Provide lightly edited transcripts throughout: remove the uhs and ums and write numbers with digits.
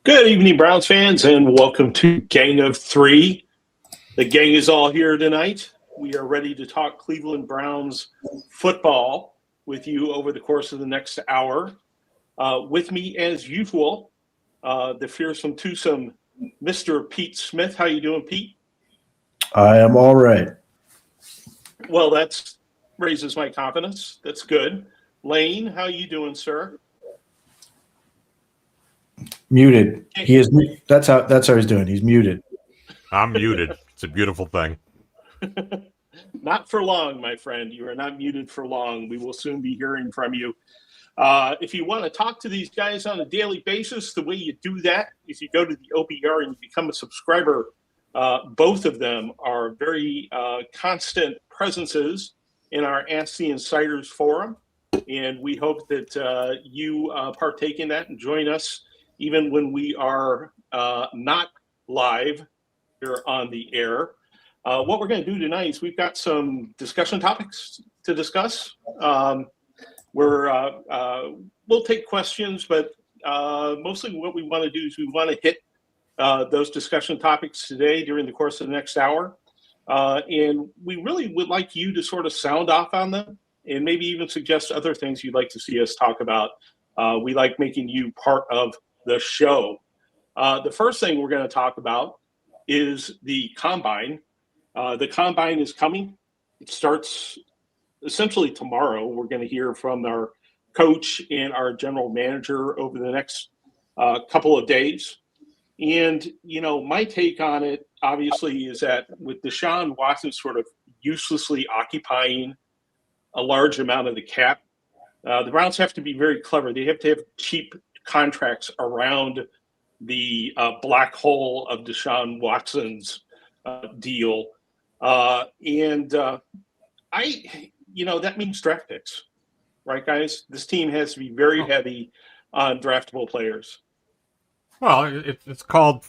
Good evening, Browns fans, and welcome to Gang of Three. The gang is all here tonight. We are ready to talk Cleveland Browns football with you over the course of the next hour. With me, as usual, the fearsome twosome, Mr. Pete Smith. How you doing, Pete? I am all right. Well, that raises my confidence. That's good. Lane, how you doing, sir? Muted. He is. That's how he's doing. He's muted. I'm muted. It's a beautiful thing. Not for long, my friend. You are not muted for long. We will soon be hearing from you. If you want to talk to these guys on a daily basis, the way you do that is you go to the OBR and you become a subscriber. Both of them are very constant presences in our Ask the Insiders forum, and we hope that you partake in that and join us even when we are not live here on the air. What we're going to do tonight is we've got some discussion topics to discuss. We'll take questions, but mostly what we want to do is we want to hit those discussion topics today during the course of the next hour. And we really would like you to sort of sound off on them and maybe even suggest other things you'd like to see us talk about. We like making you part of the show. The first thing we're going to talk about is the Combine. The Combine is coming. It starts essentially tomorrow. We're going to hear from our coach and our general manager over the next couple of days. And, you know, my take on it, obviously, is that with Deshaun Watson sort of uselessly occupying a large amount of the cap, the Browns have to be very clever. They have to have cheap contracts around the black hole of Deshaun Watson's deal. That means draft picks, right, guys? This team has to be very heavy on draftable players. Well, it's called,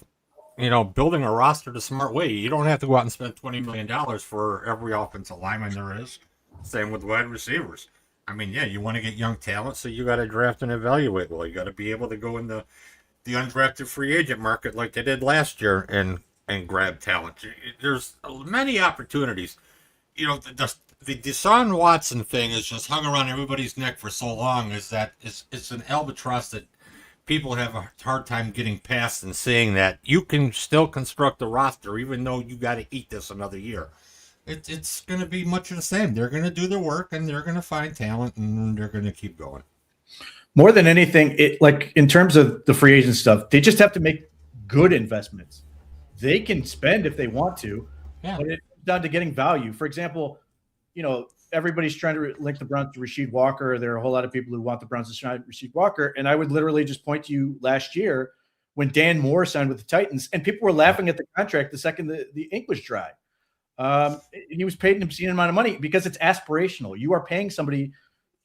building a roster the smart way. You don't have to go out and spend $20 million for every offensive lineman there is. Same with wide receivers. I mean, yeah, you want to get young talent, so you got to draft and evaluate well. You got to be able to go in the undrafted free agent market like they did last year and grab talent. There's many opportunities. The Deshaun Watson thing has just hung around everybody's neck for so long. It's an albatross that people have a hard time getting past and seeing that you can still construct a roster even though you got to eat this another year. It's going to be much of the same. They're going to do their work and they're going to find talent and they're going to keep going. More than anything, in terms of the free agent stuff, they just have to make good investments. They can spend if they want to, but it's down to getting value. For example, everybody's trying to link the Browns to Rasheed Walker. There are a whole lot of people who want the Browns to sign Rasheed Walker. And I would literally just point to you last year when Dan Moore signed with the Titans, and people were laughing at the contract the second the ink was dry. He was paid an obscene amount of money because it's aspirational. You are paying somebody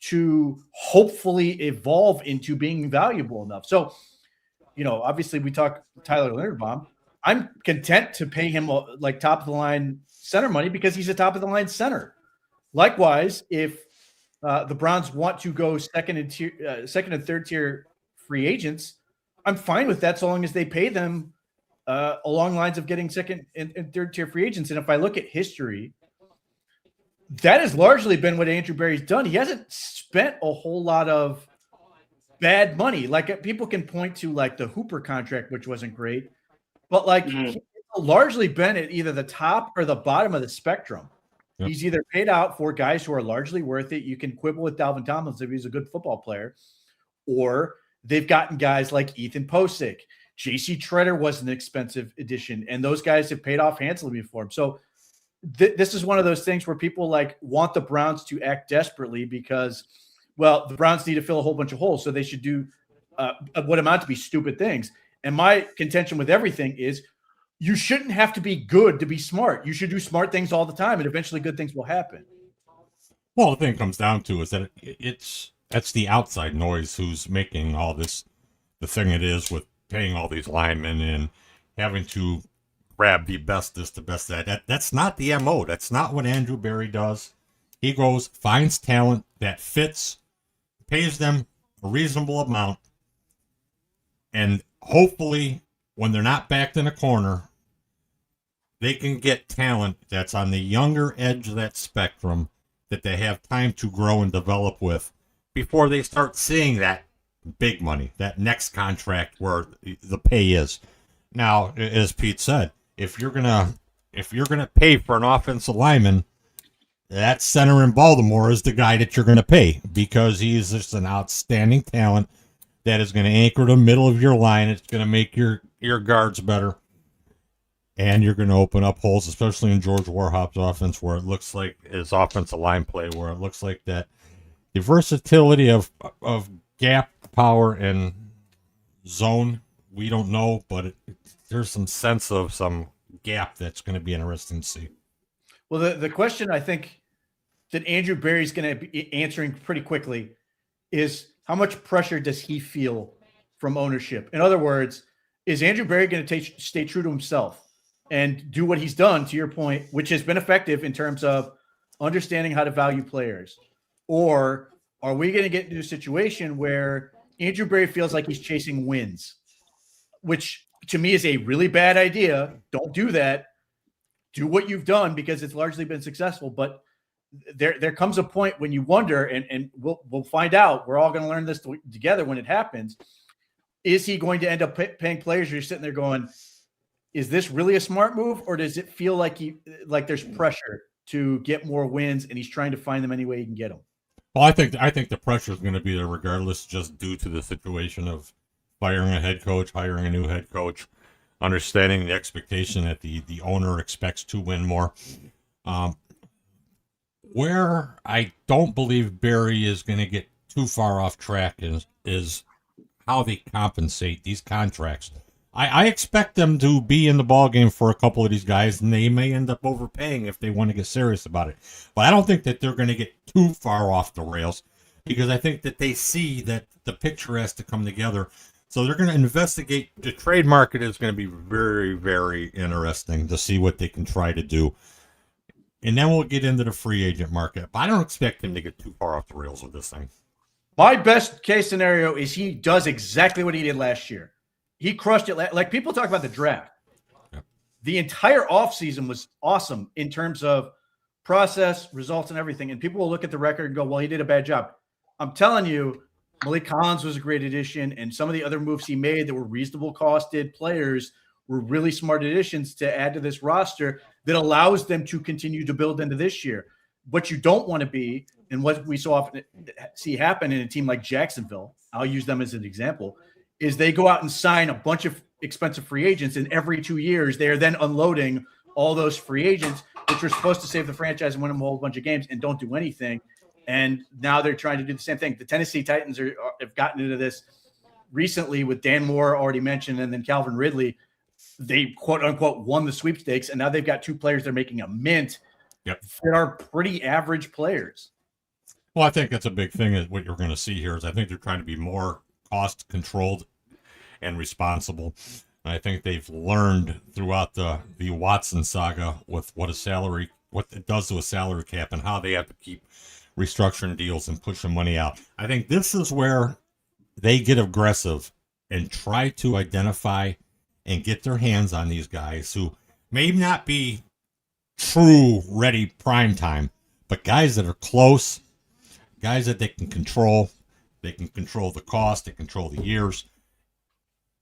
to hopefully evolve into being valuable enough. So, obviously we talk Tyler Linderbaum. I'm content to pay him like top of the line center money because he's a top of the line center. Likewise, if the Browns want to go second and third tier free agents, I'm fine with that so long as they pay them along lines of getting second and third tier free agents. And if I look at history, that has largely been what Andrew Berry's done. He hasn't spent a whole lot of bad money. Like people can point to like the Hooper contract, which wasn't great, but he's largely been at either the top or the bottom of the spectrum. Yep. He's either paid out for guys who are largely worth it. You can quibble with Dalvin Tomlinson if he's a good football player, or they've gotten guys like Ethan Posick. J.C. Treader was an expensive addition, and those guys have paid off handsomely for him. So this is one of those things where people want the Browns to act desperately because, well, the Browns need to fill a whole bunch of holes, so they should do what amount to be stupid things. And my contention with everything is you shouldn't have to be good to be smart. You should do smart things all the time, and eventually good things will happen. Well, the thing it comes down to is that that's the outside noise who's making all this the thing it is with paying all these linemen and having to grab the best this, the best that. That's not the MO. That's not what Andrew Berry does. He goes, finds talent that fits, pays them a reasonable amount, and hopefully, when they're not backed in a corner, they can get talent that's on the younger edge of that spectrum that they have time to grow and develop with before they start seeing that big money, that next contract where the pay is. Now, as Pete said, if you're gonna pay for an offensive lineman, that center in Baltimore is the guy that you're gonna pay because he's just an outstanding talent that is going to anchor the middle of your line. It's going to make your guards better, and you're going to open up holes, especially in George Warhop's offense, where it looks like his offensive line play, where it looks like that the versatility of gap, power, and zone. We don't know, but there's some sense of some gap that's going to be interesting to see. Well, the question I think that Andrew Berry's going to be answering pretty quickly is how much pressure does he feel from ownership? In other words, is Andrew Berry going to stay true to himself and do what he's done, to your point, which has been effective in terms of understanding how to value players? Or are we going to get into a situation where Andrew Berry feels like he's chasing wins, which to me is a really bad idea. Don't do that. Do what you've done because it's largely been successful. But there comes a point when you wonder, and we'll find out. We're all going to learn this together when it happens. Is he going to end up paying players? You're sitting there going, is this really a smart move, or does it feel like there's pressure to get more wins, and he's trying to find them any way he can get them? Well, I think the pressure is going to be there regardless, just due to the situation of firing a head coach, hiring a new head coach, understanding the expectation that the owner expects to win more. Where I don't believe Barry is going to get too far off track is how they compensate these contracts. I expect them to be in the ballgame for a couple of these guys, and they may end up overpaying if they want to get serious about it. But I don't think that they're going to get too far off the rails, because I think that they see that the picture has to come together. So they're going to investigate. The trade market is going to be very, very interesting to see what they can try to do. And then we'll get into the free agent market. But I don't expect him to get too far off the rails with this thing. My best case scenario is he does exactly what he did last year. He crushed it. Like people talk about the draft. Yep. The entire offseason was awesome in terms of process, results, and everything. And people will look at the record and go, well, he did a bad job. I'm telling you, Malik Collins was a great addition, and some of the other moves he made that were reasonable costed players were really smart additions to add to this roster that allows them to continue to build into this year. What you don't want to be, and what we so often see happen in a team like Jacksonville, I'll use them as an example, is they go out and sign a bunch of expensive free agents, and every 2 years they are then unloading all those free agents, which were supposed to save the franchise and win them a whole bunch of games, and don't do anything. And now they're trying to do the same thing. The Tennessee Titans have gotten into this recently with Dan Moore already mentioned, and then Calvin Ridley. They quote unquote won the sweepstakes, and now they've got two players they're making a mint that are pretty average players. Well, I think that's a big thing. Is what you're going to see here is I think they're trying to be more cost controlled and responsible. And I think they've learned throughout the Watson saga with what it does to a salary cap and how they have to keep restructuring deals and pushing money out. I think this is where they get aggressive and try to identify and get their hands on these guys who may not be true ready prime time, but guys that are close, guys that they can control. They can control the cost, they control the years,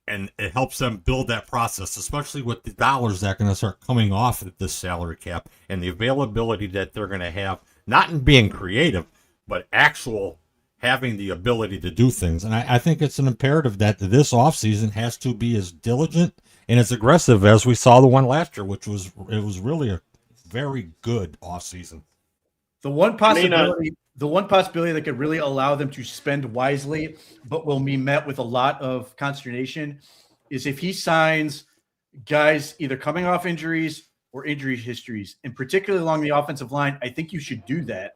and it helps them build that process, especially with the dollars that are going to start coming off of this salary cap and the availability that they're going to have, not in being creative, but actual having the ability to do things. And I think it's an imperative that this offseason has to be as diligent and as aggressive as we saw the one last year, which was really a very good offseason. The one possibility that could really allow them to spend wisely, but will be met with a lot of consternation, is if he signs guys either coming off injuries or injury histories, and particularly along the offensive line. I think you should do that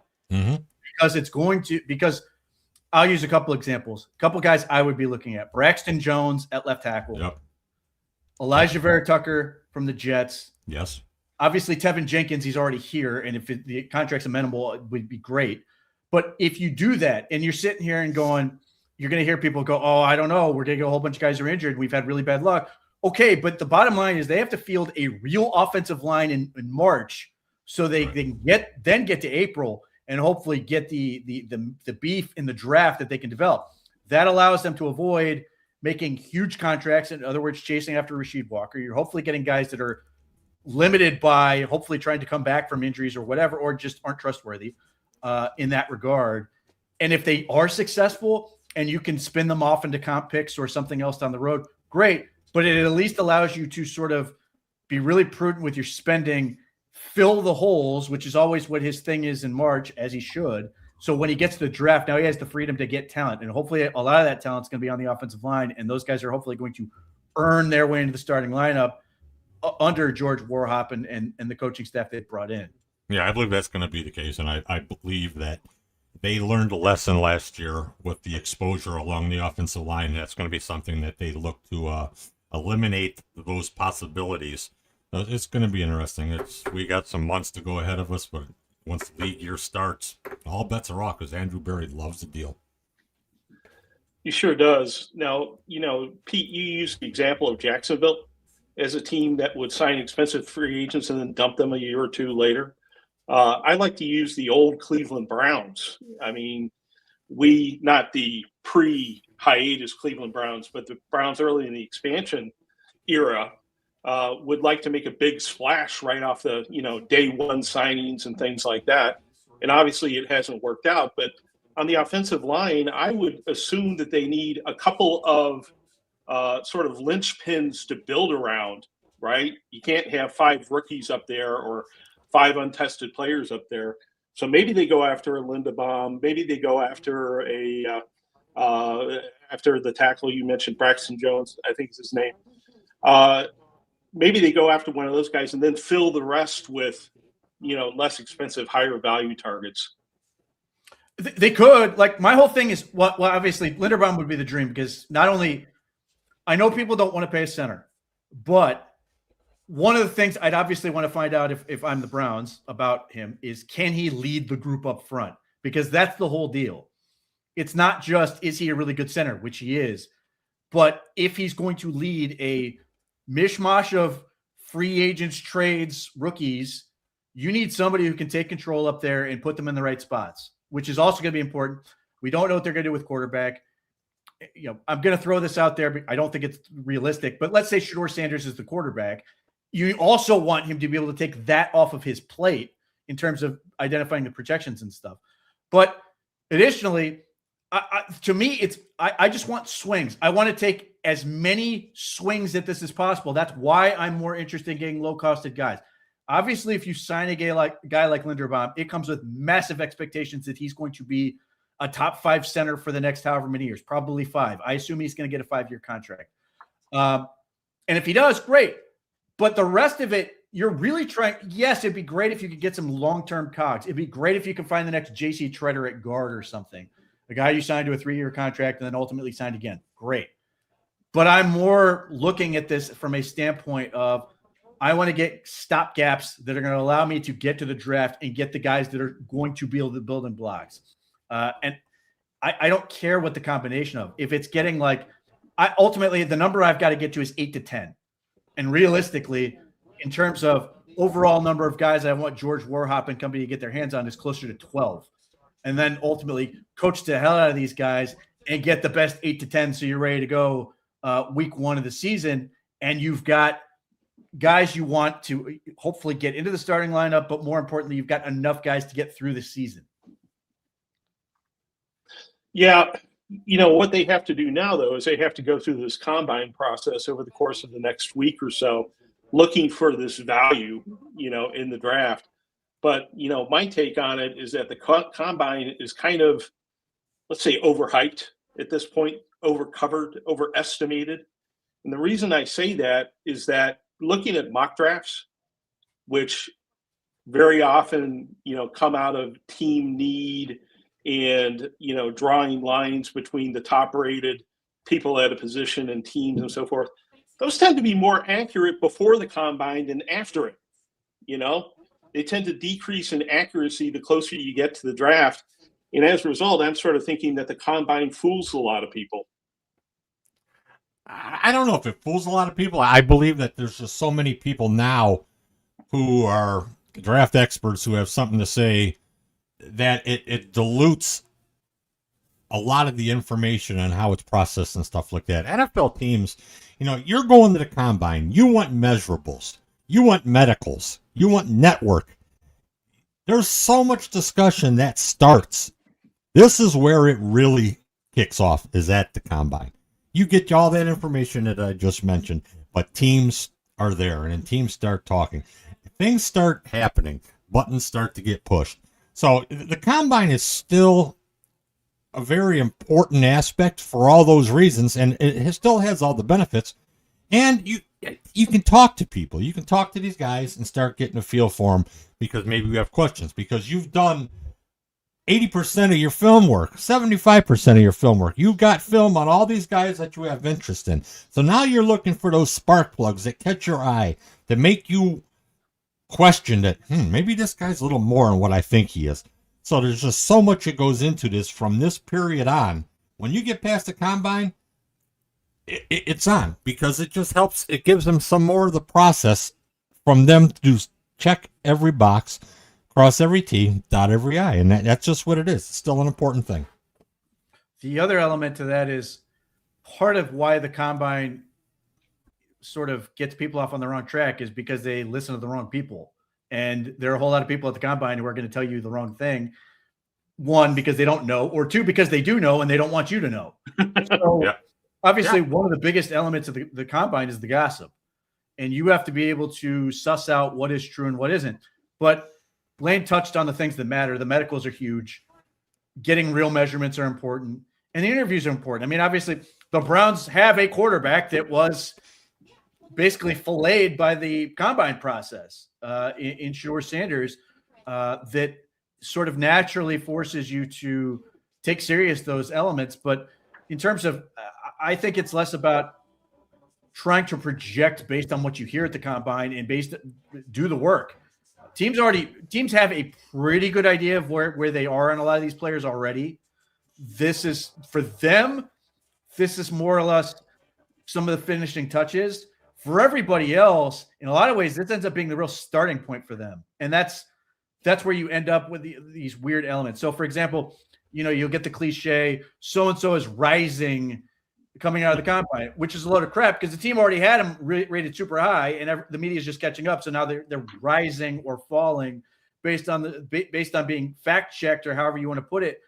because I'll use a couple examples. A couple guys I would be looking at: Braxton Jones at left tackle, Elijah Vera Tucker from the Jets. Yes. Obviously, Tevin Jenkins, he's already here, and if the contract's amenable, it would be great. But if you do that and you're sitting here and going, you're going to hear people go, oh, I don't know. We're going to get a whole bunch of guys who are injured. We've had really bad luck. Okay, but the bottom line is they have to field a real offensive line in March so they can get to April and hopefully get the beef in the draft that they can develop. That allows them to avoid making huge contracts. In other words, chasing after Rasheed Walker. You're hopefully getting guys that are limited by hopefully trying to come back from injuries or whatever, or just aren't trustworthy in that regard. And if they are successful and you can spin them off into comp picks or something else down the road, great. But it at least allows you to sort of be really prudent with your spending, fill the holes, which is always what his thing is in March, as he should. So when he gets to the draft, now he has the freedom to get talent. And hopefully a lot of that talent is going to be on the offensive line. And those guys are hopefully going to earn their way into the starting lineup under George Warhop and the coaching staff they've brought in. Yeah, I believe that's going to be the case. And I believe that they learned a lesson last year with the exposure along the offensive line. That's going to be something that they look to eliminate those possibilities. It's going to be interesting. We got some months to go ahead of us, but once the league year starts, all bets are off because Andrew Berry loves the deal. He sure does. Now, Pete, you used the example of Jacksonville as a team that would sign expensive free agents and then dump them a year or two later. I like to use the old Cleveland Browns. I mean, not the pre-hiatus Cleveland Browns, but the Browns early in the expansion era would like to make a big splash right off the, day one signings and things like that. And obviously it hasn't worked out. But on the offensive line, I would assume that they need a couple of sort of linchpins to build around, right? You can't have 5 rookies up there or 5 untested players up there. So maybe they go after a Linderbaum. Maybe they go after after the tackle you mentioned, Braxton Jones, I think is his name. Maybe they go after one of those guys and then fill the rest with, less expensive, higher value targets. They could. Like, my whole thing is, well, obviously Linderbaum would be the dream because not only I know people don't want to pay a center, but one of the things I'd obviously want to find out if I'm the Browns about him is, can he lead the group up front? Because that's the whole deal. It's not just, is he a really good center, which he is, but if he's going to lead a mishmash of free agents, trades, rookies, you need somebody who can take control up there and put them in the right spots, which is also going to be important. We don't know what they're going to do with quarterback. I'm going to throw this out there, but I don't think it's realistic. But let's say Shedeur Sanders is the quarterback. You also want him to be able to take that off of his plate in terms of identifying the projections and stuff. But additionally, to me, I just want swings. I want to take as many swings at this as possible. That's why I'm more interested in getting low-costed guys. Obviously, if you sign a guy like Linderbaum, it comes with massive expectations that he's going to be a top 5 center for the next however many years, probably 5. I assume he's going to get a 5-year contract. And if he does, great. But the rest of it, you're really trying. Yes, it'd be great if you could get some long-term cogs. It'd be great if you could find the next J.C. Treader at guard or something. A guy you signed to a 3-year contract and then ultimately signed again. Great. But I'm more looking at this from a standpoint of, I want to get stopgaps that are going to allow me to get to the draft and get the guys that are going to be able to build in blocks. And I don't care what the combination of. If it's getting ultimately the number I've got to get to is 8 to 10. And realistically, in terms of overall number of guys I want George Warhop and company to get their hands on is closer to 12. And then ultimately coach the hell out of these guys and get the best 8 to 10 so you're ready to go week 1 of the season. And you've got guys you want to hopefully get into the starting lineup, but more importantly, you've got enough guys to get through the season. Yeah. What they have to do now, though, is they have to go through this combine process over the course of the next week or so, looking for this value, in the draft. But, my take on it is that the combine is kind of, let's say, overhyped at this point, overcovered, overestimated. And the reason I say that is that looking at mock drafts, which very often, come out of team need and, drawing lines between the top rated people at a position and teams and so forth, those tend to be more accurate before the combine than after it. They tend to decrease in accuracy the closer you get to the draft. And as a result, I'm sort of thinking that the combine fools a lot of people. I don't know if it fools a lot of people. I believe that there's just so many people now who are draft experts who have something to say that it dilutes a lot of the information on how it's processed and stuff like that. NFL teams, you're going to the combine. You want measurables. You want medicals. You want network. There's so much discussion that starts. This is where it really kicks off, is at the combine. You get all that information that I just mentioned, but teams are there, and then teams start talking. Things start happening. Buttons start to get pushed. So the combine is still a very important aspect for all those reasons, and it still has all the benefits. And you can talk to people. You can talk to these guys and start getting a feel for them, because maybe you have questions, because you've done 80% of your film work, 75% of your film work. You've got film on all these guys that you have interest in. So now you're looking for those spark plugs that catch your eye, that make you question that, maybe this guy's a little more than what I think he is. So there's just so much that goes into this from this period on. When you get past the combine, it's on, because it just helps. It gives them some more of the process from them to check every box, cross every T, dot every I. And that's just what it is. It's still an important thing. The other element to that is part of why the combine sort of gets people off on the wrong track is because they listen to the wrong people. And there are a whole lot of people at the combine who are going to tell you the wrong thing. One, because they don't know, or two, because they do know and they don't want you to know. So Yeah. obviously, one of the biggest elements of the combine is the gossip. And you have to be able to suss out what is true and what isn't. But Blaine touched on the things that matter. The medicals are huge. Getting real measurements are important. And the interviews are important. I mean, obviously, the Browns have a quarterback that was basically filleted by the combine process in Shedeur Sanders that sort of naturally forces you to take serious those elements. But in terms of, I think it's less about trying to project based on what you hear at the combine and do the work. Teams have a pretty good idea of where they are on a lot of these players already. This is for them. This is more or less some of the finishing touches. For everybody else, in a lot of ways, this ends up being the real starting point for them. And that's where you end up with these weird elements. So, for example, you'll get the cliche, so-and-so is rising coming out of the combine, which is a load of crap because the team already had him rated super high, and the media is just catching up. So now they're rising or falling based on being fact checked, or however you want to put it,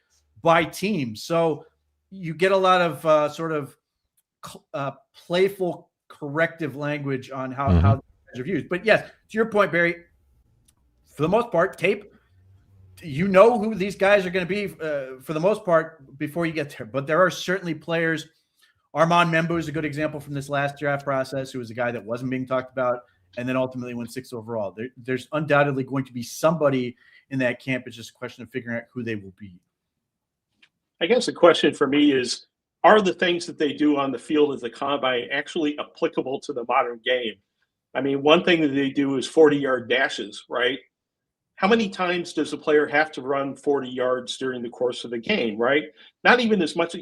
by teams. So you get a lot of sort of playful corrective language on how guys are viewed. But yes, to your point, Barry, for the most part, tape, who these guys are going to be for the most part before you get there. But there are certainly players. Armand Membu is a good example from this last draft process, who was a guy that wasn't being talked about and then ultimately went 6th overall. There's undoubtedly going to be somebody in that camp. It's just a question of figuring out who they will be. I guess the question for me is, are the things that they do on the field at the combine actually applicable to the modern game? I mean, one thing that they do is 40-yard dashes, right? How many times does a player have to run 40 yards during the course of the game, right? Not even as much,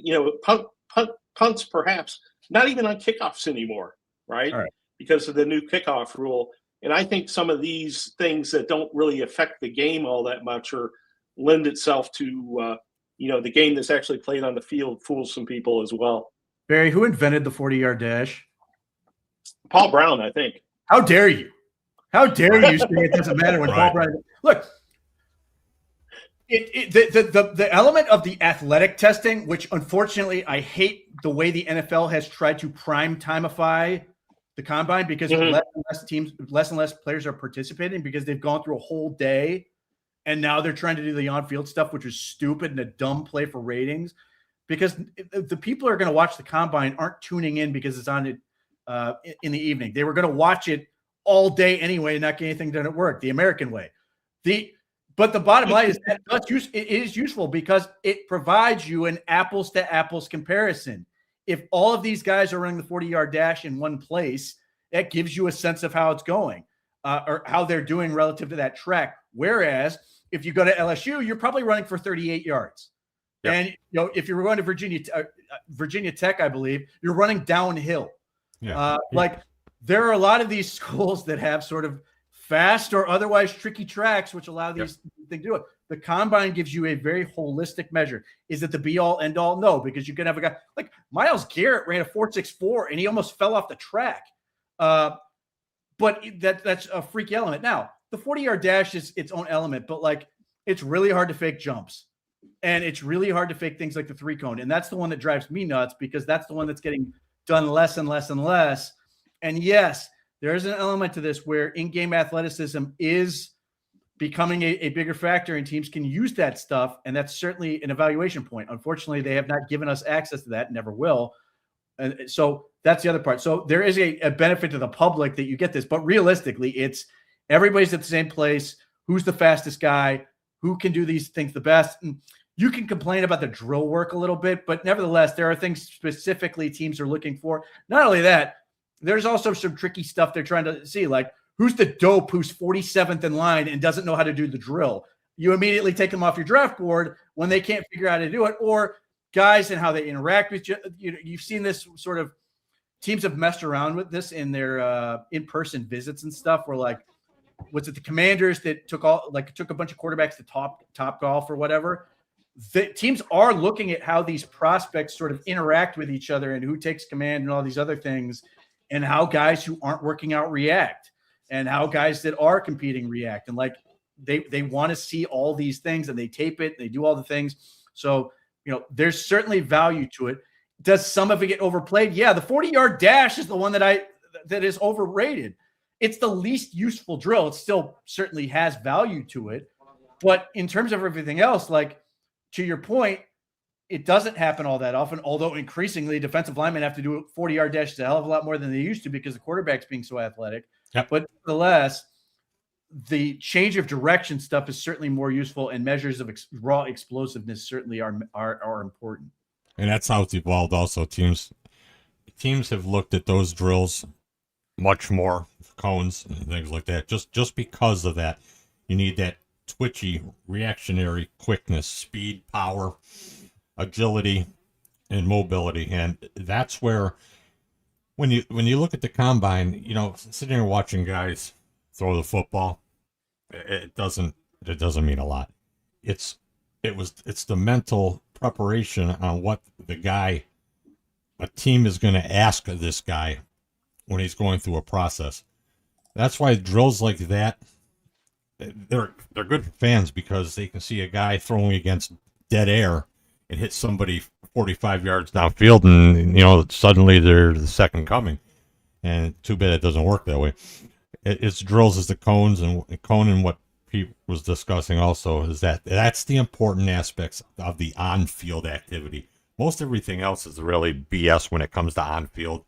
punts perhaps, not even on kickoffs anymore, right? Because of the new kickoff rule. And I think some of these things that don't really affect the game all that much or lend itself to, the game that's actually played on the field fools some people as well. Barry, who invented the 40-yard dash? Paul Brown, I think. How dare you? How dare you say it doesn't matter when Paul Brown – look, the element of the athletic testing, which unfortunately I hate the way the NFL has tried to prime timeify the combine, because less and less players are participating because they've gone through a whole day and now they're trying to do the on-field stuff, which is stupid and a dumb play for ratings, because the people who are going to watch the combine aren't tuning in because it's on in the evening. They were going to watch it all day anyway and not get anything done at work, the American way. But the bottom line is that it is useful because it provides you an apples to apples comparison. If all of these guys are running the 40-yard dash in one place, that gives you a sense of how it's going or how they're doing relative to that track. Whereas if you go to LSU, you're probably running for 38 yards. Yep. And if you're going to Virginia Tech, I believe, you're running downhill. Yeah. Like there are a lot of these schools that have sort of fast or otherwise tricky tracks, which allow these things to do it. The combine gives you a very holistic measure. Is it the be all end all? No, because you can have a guy like Myles Garrett ran a 4.64 and he almost fell off the track. But that's a freak element. Now, the 40-yard dash is its own element, but like it's really hard to fake jumps. And it's really hard to fake things like the 3-cone. And that's the one that drives me nuts because that's the one that's getting done less and less and less. And yes, there is an element to this where in-game athleticism is becoming a bigger factor and teams can use that stuff. And that's certainly an evaluation point. Unfortunately, they have not given us access to that, never will. And so that's the other part. So there is a benefit to the public that you get this, but realistically, it's everybody's at the same place. Who's the fastest guy? Who can do these things the best? And you can complain about the drill work a little bit, but nevertheless, there are things specifically teams are looking for. Not only that, there's also some tricky stuff they're trying to see, like who's the dope who's 47th in line and doesn't know how to do the drill. You immediately take them off your draft board when they can't figure out how to do it, or guys and how they interact with you. You've seen this sort of teams have messed around with this in their in-person visits and stuff where like, was it the Commanders that took a bunch of quarterbacks to top golf or whatever? The teams are looking at how these prospects sort of interact with each other and who takes command and all these other things, and how guys who aren't working out react and how guys that are competing react. And like they want to see all these things and they tape it, and they do all the things. So, there's certainly value to it. Does some of it get overplayed? Yeah. The 40-yard dash is the one that is overrated. It's the least useful drill. It still certainly has value to it. But in terms of everything else, like to your point, it doesn't happen all that often, although increasingly defensive linemen have to do 40-yard dashes a hell of a lot more than they used to because the quarterback's being so athletic. Yep. But nonetheless, the change of direction stuff is certainly more useful, and measures of raw explosiveness certainly are important. And that's how it's evolved also. Teams have looked at those drills much more, cones and things like that, just because of that. You need that twitchy, reactionary quickness, speed, power, agility, and mobility. And that's where, when you look at the combine, sitting there watching guys throw the football, it doesn't mean a lot. It's the mental preparation on what a team is going to ask of this guy when he's going through a process. That's why drills like that, they're good for fans, because they can see a guy throwing against dead air and hit somebody 45 yards downfield, and suddenly they're the second coming. And too bad it doesn't work that way. It's drills as the cones, and what Pete was discussing also is that's the important aspects of the on-field activity. Most everything else is really BS when it comes to on-field.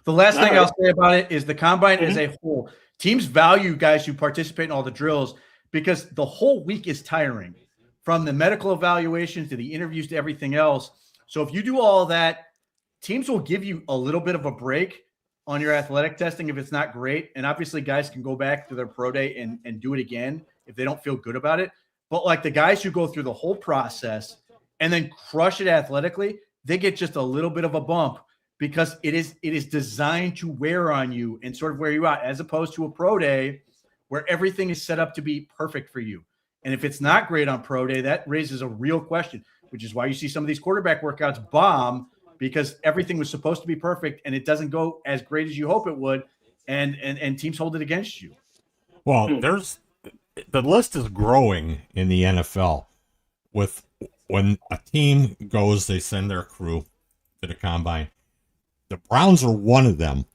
The last thing I'll say about it is the combine as a whole. Teams value guys who participate in all the drills because the whole week is tiring, from the medical evaluations to the interviews to everything else. So if you do all of that, teams will give you a little bit of a break on your athletic testing if it's not great. And obviously guys can go back to their pro day and do it again if they don't feel good about it. But like the guys who go through the whole process and then crush it athletically, they get just a little bit of a bump, because it is designed to wear on you and sort of wear you out, as opposed to a pro day where everything is set up to be perfect for you. And if it's not great on pro day, that raises a real question, which is why you see some of these quarterback workouts bomb, because everything was supposed to be perfect and it doesn't go as great as you hope it would. And teams hold it against you. Well, the list is growing in the NFL with when a team goes, they send their crew to the combine. The Browns are one of them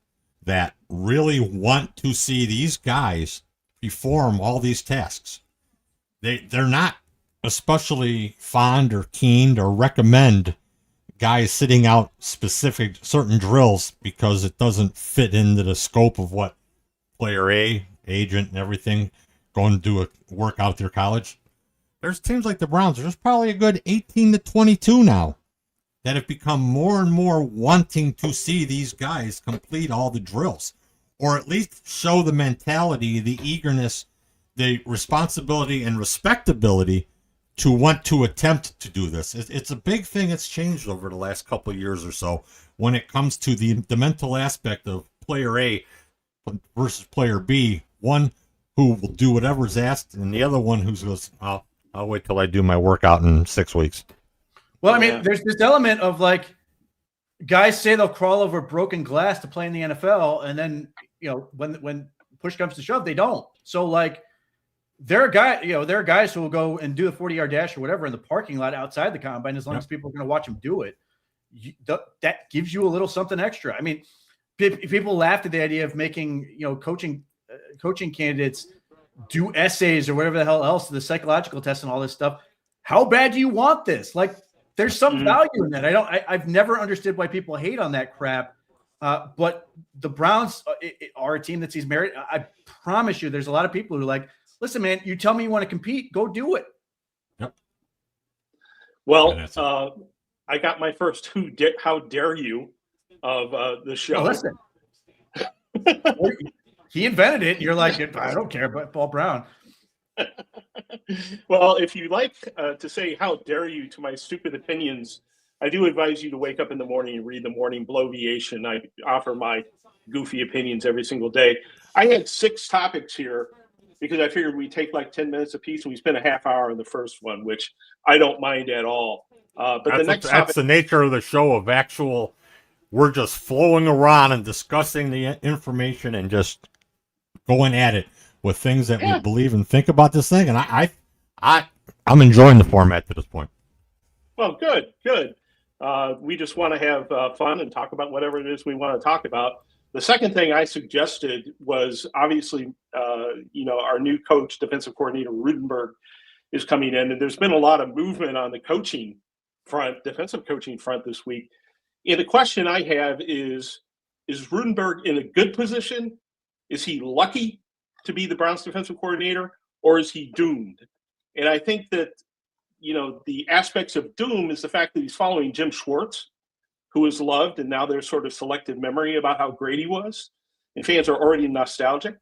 that really want to see these guys perform all these tasks. They're not especially fond or keen or recommend guys sitting out specific certain drills because it doesn't fit into the scope of what player A, agent, and everything going to do a workout through college. There's teams like the Browns. There's probably a good 18 to 22 now that have become more and more wanting to see these guys complete all the drills, or at least show the mentality, the eagerness the responsibility and respectability to want to attempt to do this. It's a big thing that's changed over the last couple of years or so when it comes to the mental aspect of player A versus player B. One who will do whatever's asked, and the other one who goes, I'll wait till I do my workout in 6 weeks. Well, I mean, there's this element of like guys say they'll crawl over broken glass to play in the NFL, and then when push comes to shove, they don't. So like there are guys who will go and do a 40-yard dash or whatever in the parking lot outside the combine as long as people are going to watch them do it. That gives you a little something extra. I mean, people laughed at the idea of making coaching candidates do essays or whatever the hell else, the psychological tests and all this stuff. How bad do you want this? Like, there's some value in that. I've never understood why people hate on that crap. But the Browns are a team that sees merit. I promise you, there's a lot of people who are like, listen, man, you tell me you want to compete, go do it. Yep. Well, I got my first how dare you of the show. Oh, listen. He invented it. And you're like, I don't care about Paul Brown. Well, if you like to say how dare you to my stupid opinions, I do advise you to wake up in the morning and read the Morning Bloviation. I offer my goofy opinions every single day. I had 6 topics here because I figured we'd take like 10 minutes apiece, and we spent a half hour on the first one, which I don't mind at all. But that's the nature of the show of actual. We're just flowing around and discussing the information and just going at it with things that we believe and think about this thing. And I'm enjoying the format to this point. Well, good. We just want to have fun and talk about whatever it is we want to talk about. The second thing I suggested was obviously, our new coach, defensive coordinator Rudenberg, is coming in, and there's been a lot of movement on the coaching front, defensive coaching front this week. And the question I have is Rudenberg in a good position? Is he lucky to be the Browns defensive coordinator, or is he doomed? And I think that, the aspects of doom is the fact that he's following Jim Schwartz, who is loved, and now there's sort of selective memory about how great he was, and fans are already nostalgic.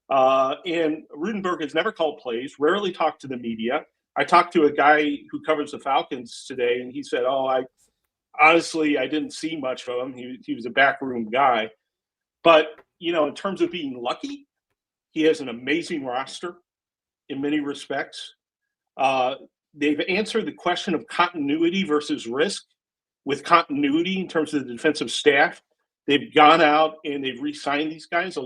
And Rudenberg has never called plays, rarely talked to the media. I talked to a guy who covers the Falcons today, and he said, I didn't see much of him. He was a backroom guy. But, in terms of being lucky, he has an amazing roster in many respects. They've answered the question of continuity versus risk with continuity in terms of the defensive staff. They've gone out and they've re-signed these guys.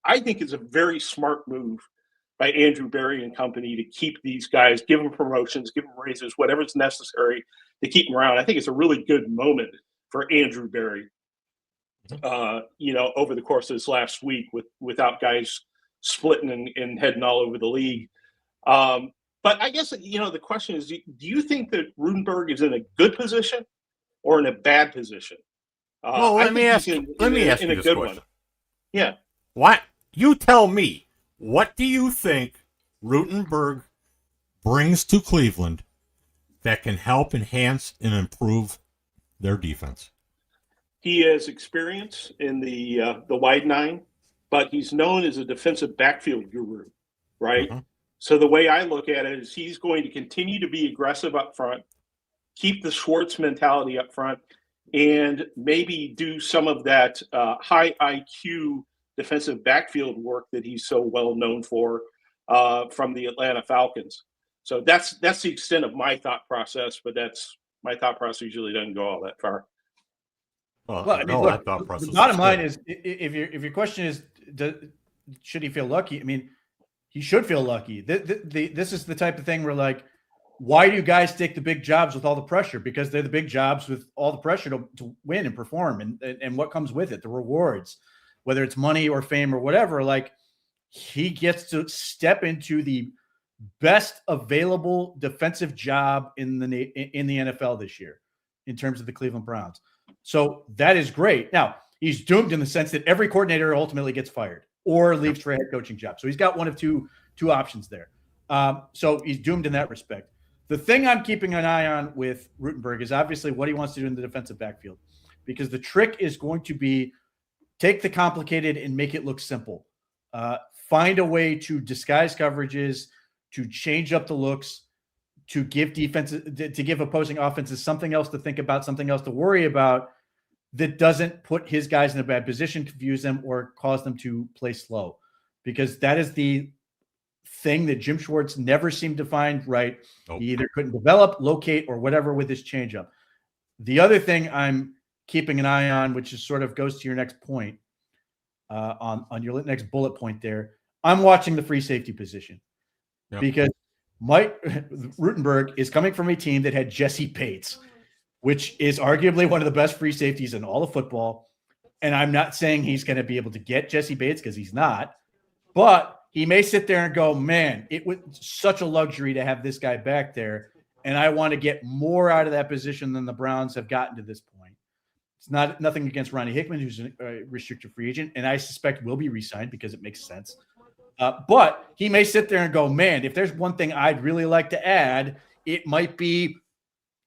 I think it's a very smart move by Andrew Barry and company to keep these guys, give them promotions, give them raises, whatever's necessary to keep them around. I think it's a really good moment for Andrew Barry, over the course of this last week without guys splitting and heading all over the league. But I guess, the question is, do you think that Rudenberg is in a good position or in a bad position? Well, let me ask you this question. One. Yeah. What? You tell me, what do you think Rudenberg brings to Cleveland that can help enhance and improve their defense? He has experience in the wide nine, but he's known as a defensive backfield guru, right? Mm-hmm. So the way I look at it is he's going to continue to be aggressive up front, keep the Schwartz mentality up front, and maybe do some of that high IQ defensive backfield work that he's so well known for from the Atlanta Falcons. So that's the extent of my thought process, but my thought process usually doesn't go all that far. Well, I mean, look, the bottom line is, if your question is, should he feel lucky? I mean, he should feel lucky. This is the type of thing where, like, why do you guys take the big jobs with all the pressure? Because they're the big jobs with all the pressure to win and perform and what comes with it, the rewards, whether it's money or fame or whatever. Like, he gets to step into the best available defensive job in the NFL this year in terms of the Cleveland Browns. So that is great. Now, he's doomed in the sense that every coordinator ultimately gets fired or leaves for a head coaching job. So he's got one of two options there. So he's doomed in that respect. The thing I'm keeping an eye on with Rutenberg is obviously what he wants to do in the defensive backfield, because the trick is going to be take the complicated and make it look simple. find a way to disguise coverages, to change up the looks, to give defenses, to give opposing offenses something else to think about, something else to worry about that doesn't put his guys in a bad position, confuse them, or cause them to play slow. Because that is the thing that Jim Schwartz never seemed to find right. Nope. He either couldn't develop, locate, or whatever with his changeup. The other thing I'm keeping an eye on, which is sort of goes to your next point, on your next bullet point there, I'm watching the free safety position. Yep. Because Mike Rutenberg is coming from a team that had Jesse Bates, which is arguably one of the best free safeties in all of football. And I'm not saying he's going to be able to get Jesse Bates because he's not, but he may sit there and go, man, it was such a luxury to have this guy back there. And I want to get more out of that position than the Browns have gotten to this point. It's nothing against Ronnie Hickman, who's a restricted free agent, and I suspect will be re-signed because it makes sense. But he may sit there and go, man, if there's one thing I'd really like to add, it might be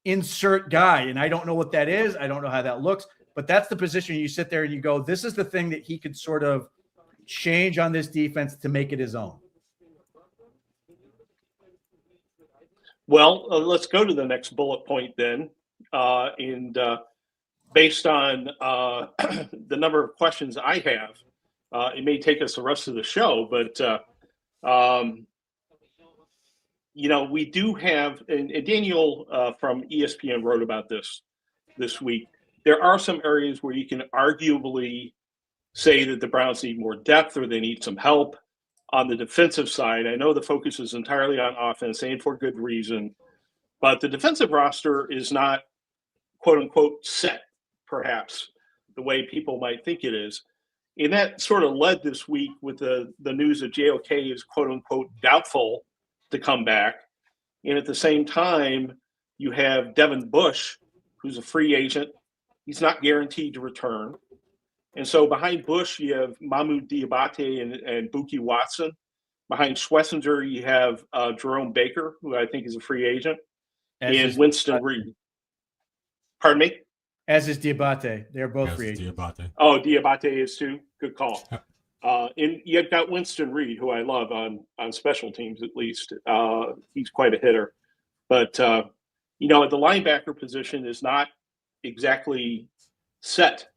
insert guy. And I don't know what that is. I don't know how that looks. But that's the position you sit there and you go, this is the thing that he could sort of change on this defense to make it his own. Well, let's go to the next bullet point then. Based on the number of questions I have, it may take us the rest of the show, but, we do have, and Daniel from ESPN wrote about this week. There are some areas where you can arguably say that the Browns need more depth or they need some help. On the defensive side, I know the focus is entirely on offense, and for good reason, but the defensive roster is not, quote unquote, set, perhaps, the way people might think it is. And that sort of led this week with the news that JOK is, quote unquote, doubtful to come back. And at the same time, you have Devin Bush, who's a free agent. He's not guaranteed to return. And so behind Bush, you have Mahmoud Diabate and Buki Watson. Behind Schlesinger, you have Jerome Baker, who I think is a free agent, and Winston Reed. Pardon me? As is Diabate. They're both free agents. Diabate. Oh, Diabate is too? Good call. And you've got Winston Reed, who I love on special teams at least. He's quite a hitter. But, the linebacker position is not exactly set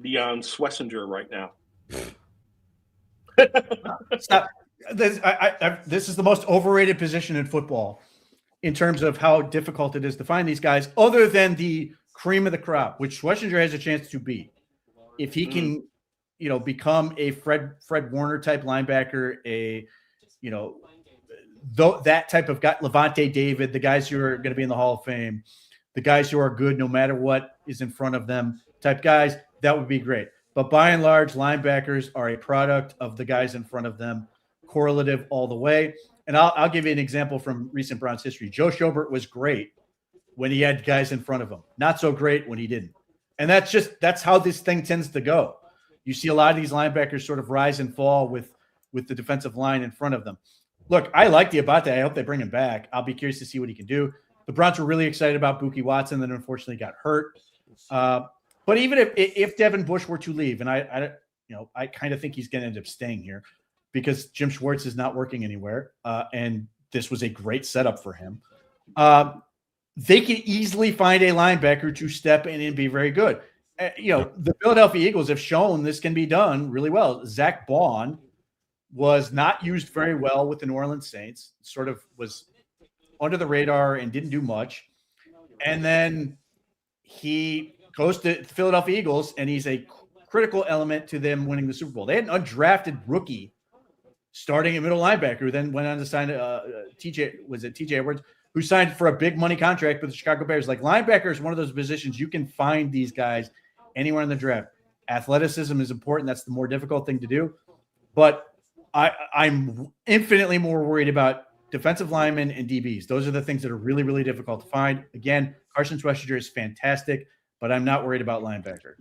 beyond Schlesinger right now. Stop. This is the most overrated position in football in terms of how difficult it is to find these guys, other than the cream of the crop, which Schlesinger has a chance to be. If he can, become a Fred Warner type linebacker, that type of guy, Levante David, the guys who are going to be in the Hall of Fame, the guys who are good no matter what is in front of them type guys, that would be great. But by and large, linebackers are a product of the guys in front of them, correlative all the way. And I'll give you an example from recent Browns history. Joe Schobert was great when he had guys in front of him, not so great when he didn't. And that's how this thing tends to go. You see a lot of these linebackers sort of rise and fall with the defensive line in front of them. Look, I like Diabate. I hope they bring him back. I'll be curious to see what he can do. The Browns were really excited about Buki Watson, then unfortunately got hurt. But even if Devin Bush were to leave, and I kind of think he's going to end up staying here because Jim Schwartz is not working anywhere, and this was a great setup for him. They can easily find a linebacker to step in and be very good. The Philadelphia Eagles have shown this can be done really well. Zach Baun was not used very well with the New Orleans Saints, sort of was under the radar and didn't do much. And then he goes to the Philadelphia Eagles, and he's a critical element to them winning the Super Bowl. They had an undrafted rookie starting a middle linebacker who then went on to sign TJ Edwards, who signed for a big money contract with the Chicago Bears. Like, linebacker is one of those positions you can find these guys anywhere in the draft. Athleticism is important. That's the more difficult thing to do. But I'm infinitely more worried about defensive linemen and DBs. Those are the things that are really, really difficult to find. Again, Carson Schlesinger is fantastic, but I'm not worried about linebacker.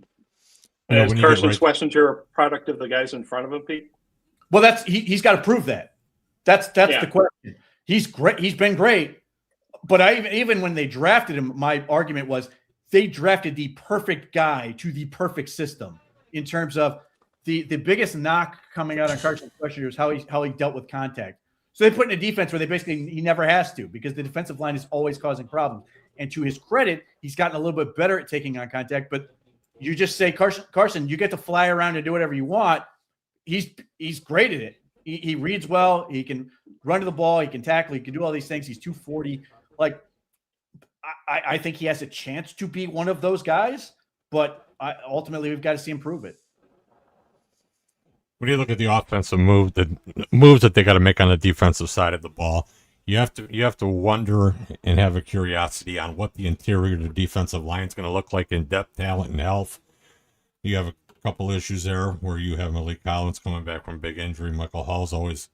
Is Carson Schlesinger a product of the guys in front of him, Pete? Well, he's got to prove that. That's the question. He's great. He's been great. But even when they drafted him, my argument was they drafted the perfect guy to the perfect system in terms of the biggest knock coming out on Carson's question was how he dealt with contact. So they put in a defense where he never has to, because the defensive line is always causing problems. And to his credit, he's gotten a little bit better at taking on contact. But you just say, Carson, you get to fly around and do whatever you want. He's great at it. He reads well. He can run to the ball. He can tackle. He can do all these things. He's 240. Like, I think he has a chance to be one of those guys. But ultimately, we've got to see him prove it. When you look at the offensive moves that they got to make on the defensive side of the ball, you have to wonder and have a curiosity on what the interior of the defensive line is going to look like in depth, talent, and health. You have a couple issues there where you have Malik Collins coming back from big injury. Michael Hall's always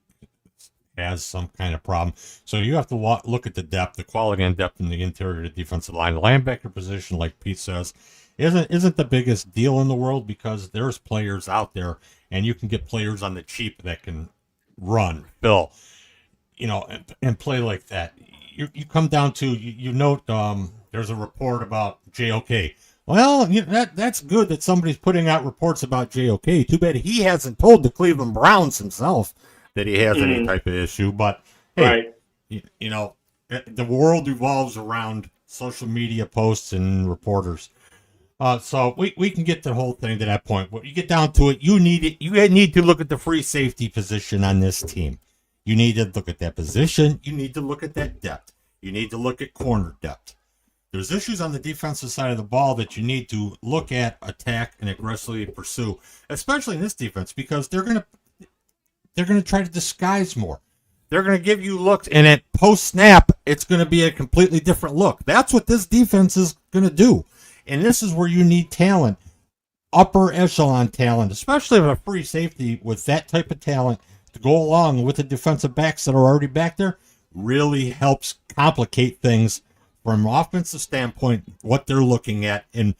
has some kind of problem. So you have to look at the depth, the quality and depth in the interior of the defensive line. The linebacker position, like Pete says, isn't the biggest deal in the world, because there's players out there, and you can get players on the cheap that can run, fill, and play like that. You come down to, you note there's a report about JOK. Well, that's good that somebody's putting out reports about JOK. Too bad he hasn't told the Cleveland Browns himself that he has any type of issue. But hey, the world evolves around social media posts and reporters. So we can get the whole thing to that point. When you get down to it, you need to look at the free safety position on this team. You need to look at that position. You need to look at that depth. You need to look at corner depth. There's issues on the defensive side of the ball that you need to look at, attack, and aggressively pursue, especially in this defense, because they're gonna try to disguise more. They're gonna give you looks, and at post snap, it's gonna be a completely different look. That's what this defense is gonna do. And this is where you need talent, upper echelon talent, especially of a free safety with that type of talent to go along with the defensive backs that are already back there. Really helps complicate things from an offensive standpoint, what they're looking at, and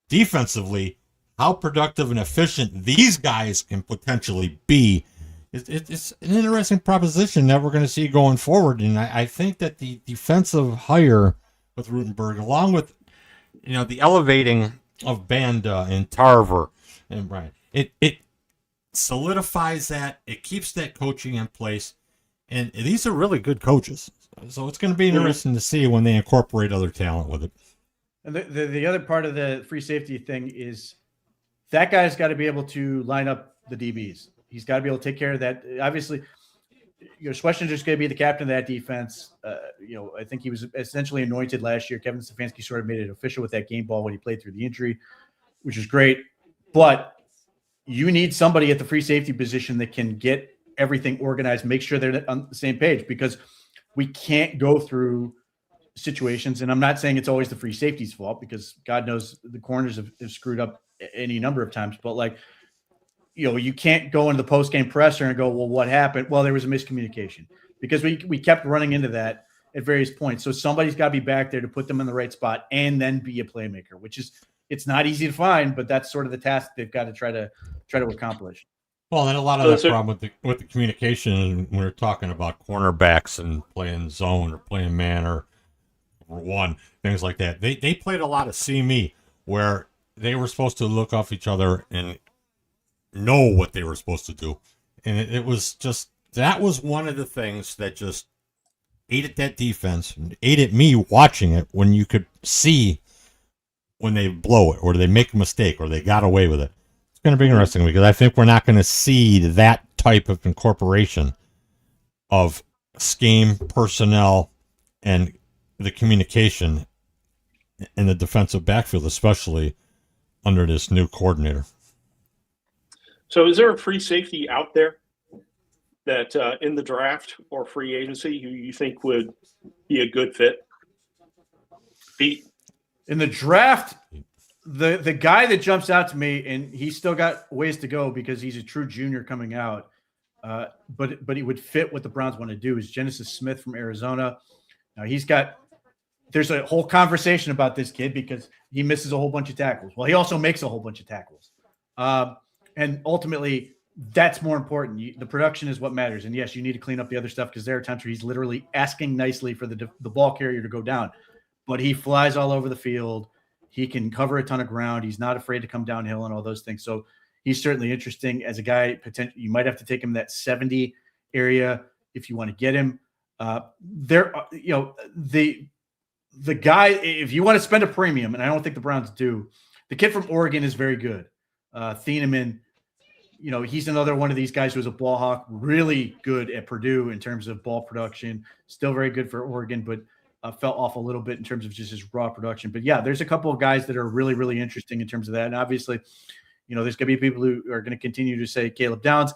defensively, how productive and efficient these guys can potentially be. It's an interesting proposition that we're going to see going forward. And I think that the defensive hire with Rutenberg, along with the elevating of Banda and Tarver and Brian, it solidifies that. It keeps that coaching in place. And these are really good coaches. So it's going to be interesting to see when they incorporate other talent with it. And the other part of the free safety thing is that guy's got to be able to line up the DBs. He's got to be able to take care of that. Obviously, Schwessinger's going to be the captain of that defense. I think he was essentially anointed last year. Kevin Stefanski sort of made it official with that game ball when he played through the injury, which is great. But you need somebody at the free safety position that can get everything organized, make sure they're on the same page, because we can't go through situations. And I'm not saying it's always the free safety's fault, because God knows the corners have screwed up any number of times. But you can't go into the post-game presser and go, well, what happened? Well, there was a miscommunication, because we kept running into that at various points. So somebody's got to be back there to put them in the right spot and then be a playmaker, which is, it's not easy to find, but that's sort of the task they've got to try to accomplish. Well, and a lot of that problem with the communication when we're talking about cornerbacks and playing zone or playing man or one, things like that. They played a lot of see me, where they were supposed to look off each other and know what they were supposed to do. And it was just, that was one of the things that just ate at that defense, and ate at me watching it, when you could see when they blow it or they make a mistake or they got away with it. Going to be interesting, because I think we're not going to see that type of incorporation of scheme, personnel, and the communication in the defensive backfield, especially under this new coordinator. So is there a free safety out there that in the draft or free agency who you think would be a good fit? Pete? In the draft, the guy that jumps out to me, and he's still got ways to go because he's a true junior coming out, but he would fit what the Browns want to do, is Genesis Smith from Arizona. Now there's a whole conversation about this kid because he misses a whole bunch of tackles. Well, he also makes a whole bunch of tackles. And ultimately, that's more important. The production is what matters. And yes, you need to clean up the other stuff, because there are times where he's literally asking nicely for the ball carrier to go down. But he flies all over the field. He can cover a ton of ground. He's not afraid to come downhill and all those things. So he's certainly interesting as a guy. Potential, you might have to take him that 70 area if you want to get him. The guy, if you want to spend a premium, and I don't think the Browns do, the kid from Oregon is very good. Thieneman, he's another one of these guys who's a ball hawk, really good at Purdue in terms of ball production, still very good for Oregon, but fell off a little bit in terms of just his raw production. But yeah, there's a couple of guys that are really, really interesting in terms of that. And obviously, there's going to be people who are going to continue to say Caleb Downs.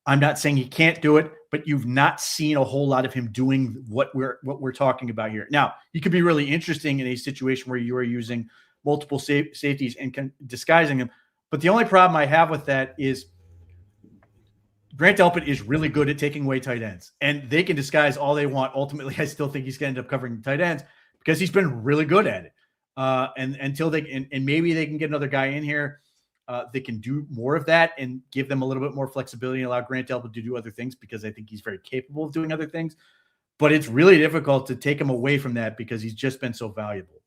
I'm not saying he can't do it, but you've not seen a whole lot of him doing what we're talking about here. Now, he could be really interesting in a situation where you are using multiple safeties and disguising them. But the only problem I have with that is Grant Delpit is really good at taking away tight ends, and they can disguise all they want. Ultimately, I still think he's going to end up covering tight ends because he's been really good at it. And until and maybe they can get another guy in here, they can do more of that and give them a little bit more flexibility and allow Grant Delpit to do other things because I think he's very capable of doing other things. But it's really difficult to take him away from that because he's just been so valuable.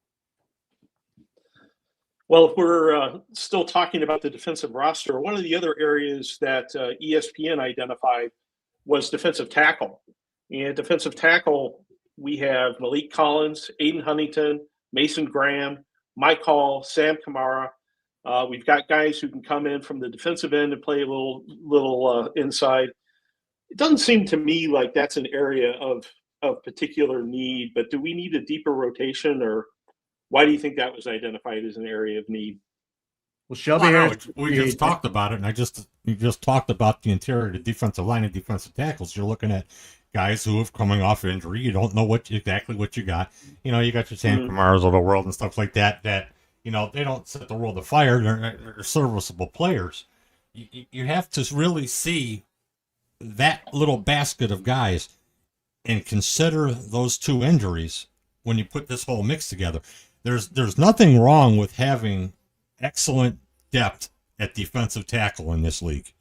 Well, if we're still talking about the defensive roster, one of the other areas that ESPN identified was defensive tackle. And defensive tackle, we have Malik Collins, Aiden Huntington, Mason Graham, Mike Hall, Sam Kamara. We've got guys who can come in from the defensive end and play a little inside. It doesn't seem to me like that's an area of particular need, but do we need a deeper rotation, or why do you think that was identified as an area of need? Well, Shelby, we just talked about it, and you just talked about the interior, the defensive line, and defensive tackles. You're looking at guys who have coming off injury. You don't know exactly what you got. You got your Sam Kamaras of the world and stuff like that. That they don't set the world afire. They're serviceable players. You have to really see that little basket of guys and consider those two injuries when you put this whole mix together. There's nothing wrong with having excellent depth at defensive tackle in this league.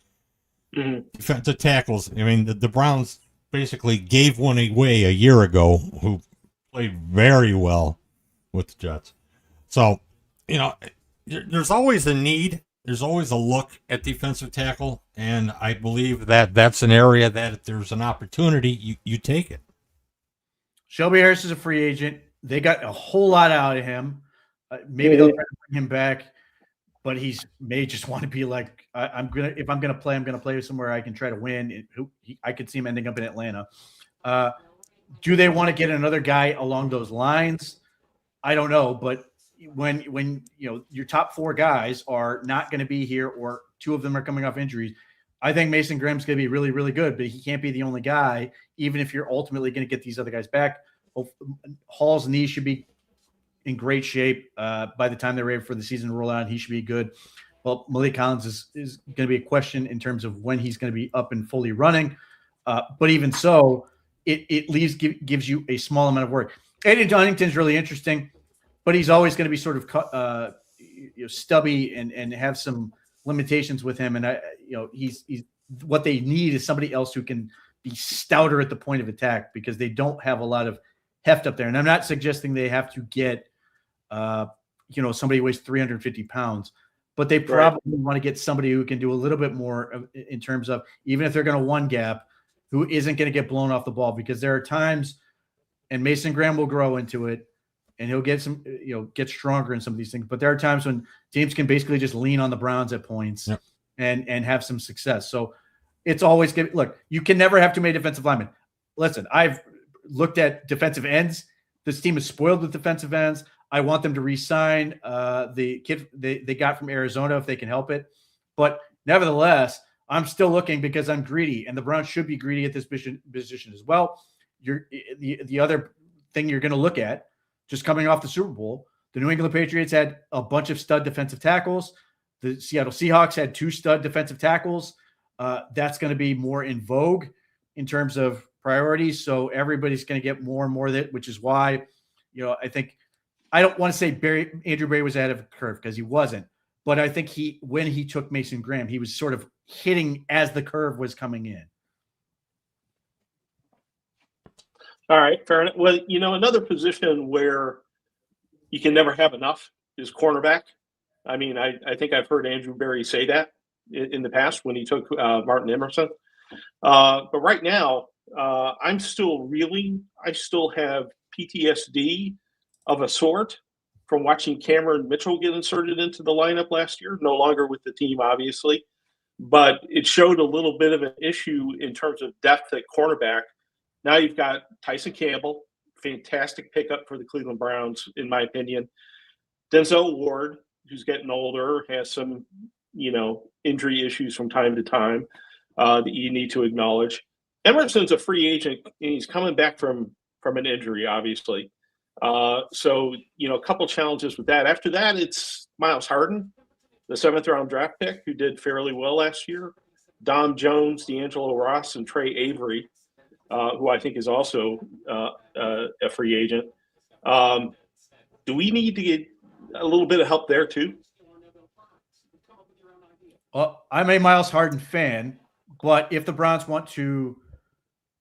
Mm-hmm. Defensive tackles, the Browns basically gave one away a year ago who played very well with the Jets. So, there's always a need. There's always a look at defensive tackle, and I believe that that's an area that if there's an opportunity, you take it. Shelby Harris is a free agent. They got a whole lot out of him. Maybe they'll try to bring him back, but he may just want to be like, if I'm gonna play somewhere I can try to win. I could see him ending up in Atlanta. Do they want to get another guy along those lines? I don't know, but when your top four guys are not going to be here, or two of them are coming off injuries, I think Mason Graham's going to be really, really good, but he can't be the only guy, even if you're ultimately going to get these other guys back. Hall's knee should be in great shape by the time they're ready for the season to roll out. He should be good. Well, Malik Collins is going to be a question in terms of when he's going to be up and fully running. But even so, it gives you a small amount of work. Aiden Huntington's really interesting, but he's always going to be sort of stubby and have some limitations with him. And he's what they need is somebody else who can be stouter at the point of attack, because they don't have a lot of heft up there. And I'm not suggesting they have to get, somebody who weighs 350 pounds, but they probably want to get somebody who can do a little bit more in terms of, even if they're going to one gap, who isn't going to get blown off the ball, because there are times, and Mason Graham will grow into it and he'll get some, get stronger in some of these things. But there are times when teams can basically just lean on the Browns at points and have some success. So it's always good. Look, you can never have too many defensive linemen. Listen, I've looked at defensive ends. This team is spoiled with defensive ends. I want them to re-sign the kid they got from Arizona if they can help it. But nevertheless, I'm still looking because I'm greedy, and the Browns should be greedy at this position as well. The other thing you're going to look at, just coming off the Super Bowl, the New England Patriots had a bunch of stud defensive tackles. The Seattle Seahawks had 2 stud defensive tackles. That's going to be more in vogue in terms of priorities. So everybody's going to get more and more of it, which is why, I think, I don't want to say Andrew Berry was ahead of the curve, because he wasn't. But I think when he took Mason Graham, he was sort of hitting as the curve was coming in. All right, fair enough. Well, another position where you can never have enough is cornerback. I mean, I think I've heard Andrew Berry say that. in the past when he took Martin Emerson. But right now, I'm still reeling. I still have PTSD of a sort from watching Cameron Mitchell get inserted into the lineup last year, no longer with the team, obviously. But it showed a little bit of an issue in terms of depth at cornerback. Now you've got Tyson Campbell, fantastic pickup for the Cleveland Browns, in my opinion. Denzel Ward, who's getting older, has some, injury issues from time to time that you need to acknowledge. Emerson's a free agent, and he's coming back from an injury, obviously. So, a couple challenges with that. After that, it's Miles Harden, the 7th-round draft pick, who did fairly well last year. Dom Jones, D'Angelo Ross, and Trey Avery, who I think is also a free agent. Do we need to get a little bit of help there too? Well, I'm a Miles Harden fan, but if the Browns want to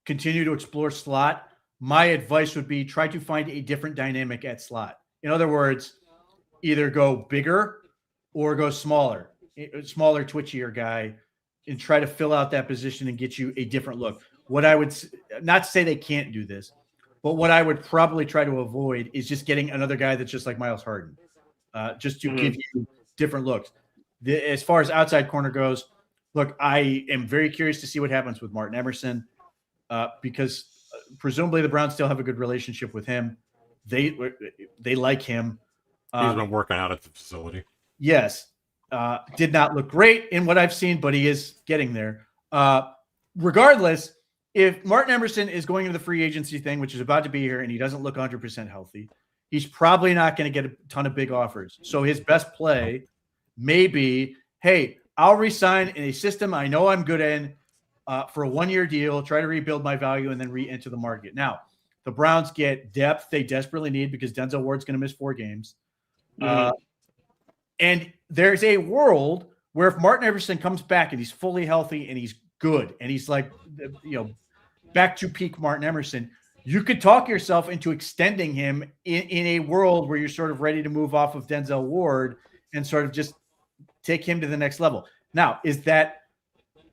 continue to explore slot, my advice would be try to find a different dynamic at slot. In other words, either go bigger or go smaller, twitchier guy, and try to fill out that position and get you a different look. What I would not say they can't do this, but what I would probably try to avoid is just getting another guy that's just like Miles Harden, just to give you different looks. As far as outside corner goes, look, I am very curious to see what happens with Martin Emerson because presumably the Browns still have a good relationship with him. They like him. He's been working out at the facility. Yes. Did not look great in what I've seen, but he is getting there. Regardless, if Martin Emerson is going into the free agency thing, which is about to be here, and he doesn't look 100% healthy, he's probably not going to get a ton of big offers. So his best play may be, hey, I'll resign in a system I know I'm good in for a 1-year deal, try to rebuild my value, and then re-enter the market. Now, the Browns get depth they desperately need because Denzel Ward's going to miss 4 games. And there's a world where if Martin Emerson comes back and he's fully healthy and he's good and he's like, back to peak Martin Emerson, you could talk yourself into extending him in a world where you're sort of ready to move off of Denzel Ward and sort of just take him to the next level. Now, is that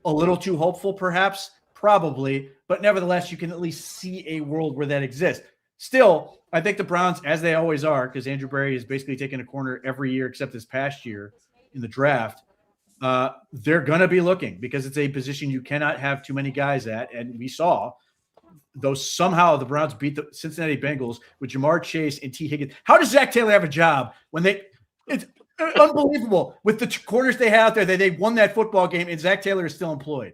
a little too hopeful, perhaps? Probably, but nevertheless, you can at least see a world where that exists. Still, I think the Browns, as they always are, because Andrew Berry has basically taken a corner every year except this past year in the draft, they're going to be looking because it's a position you cannot have too many guys at. And we saw, though somehow the Browns beat the Cincinnati Bengals with Jamar Chase and T. Higgins. How does Zach Taylor have a job when it's unbelievable with the corners they have there that they won that football game and Zach Taylor is still employed?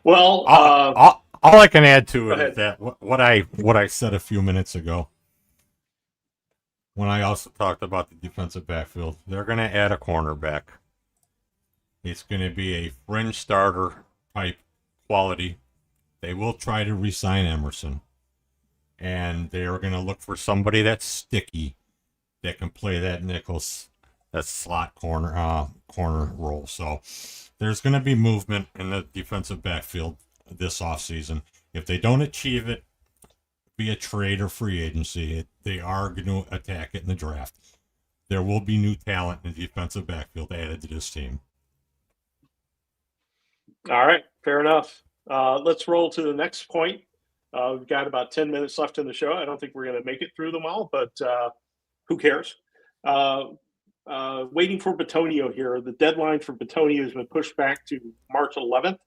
Well, all I can add to it is that what I said a few minutes ago when I also talked about the defensive backfield, they're going to add a cornerback. It's going to be a fringe starter type quality. They will try to re-sign Emerson, and they're going to look for somebody that's sticky that can play that that slot corner role. So there's going to be movement in the defensive backfield this offseason. If they don't achieve it via trade or free agency, they are going to attack it in the draft. There will be new talent in the defensive backfield added to this team. All right, fair enough. Let's roll to the next point. We've got about 10 minutes left in the show. I don't think we're going to make it through them all, but who cares? Waiting for Bitonio here. The deadline for Bitonio has been pushed back to March 11th.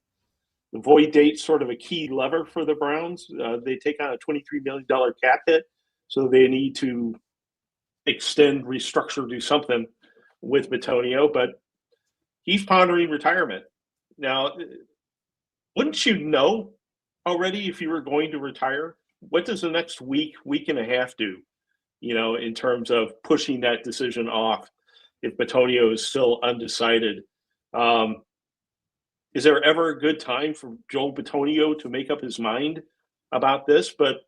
The void date sort of a key lever for the Browns. They take on a $23 million cap hit, so they need to extend, restructure, do something with Bitonio, but he's pondering retirement. Now, wouldn't you know already if you were going to retire? What does the next week and a half do, in terms of pushing that decision off if Bitonio is still undecided? Is there ever a good time for Joel Bitonio to make up his mind about this? But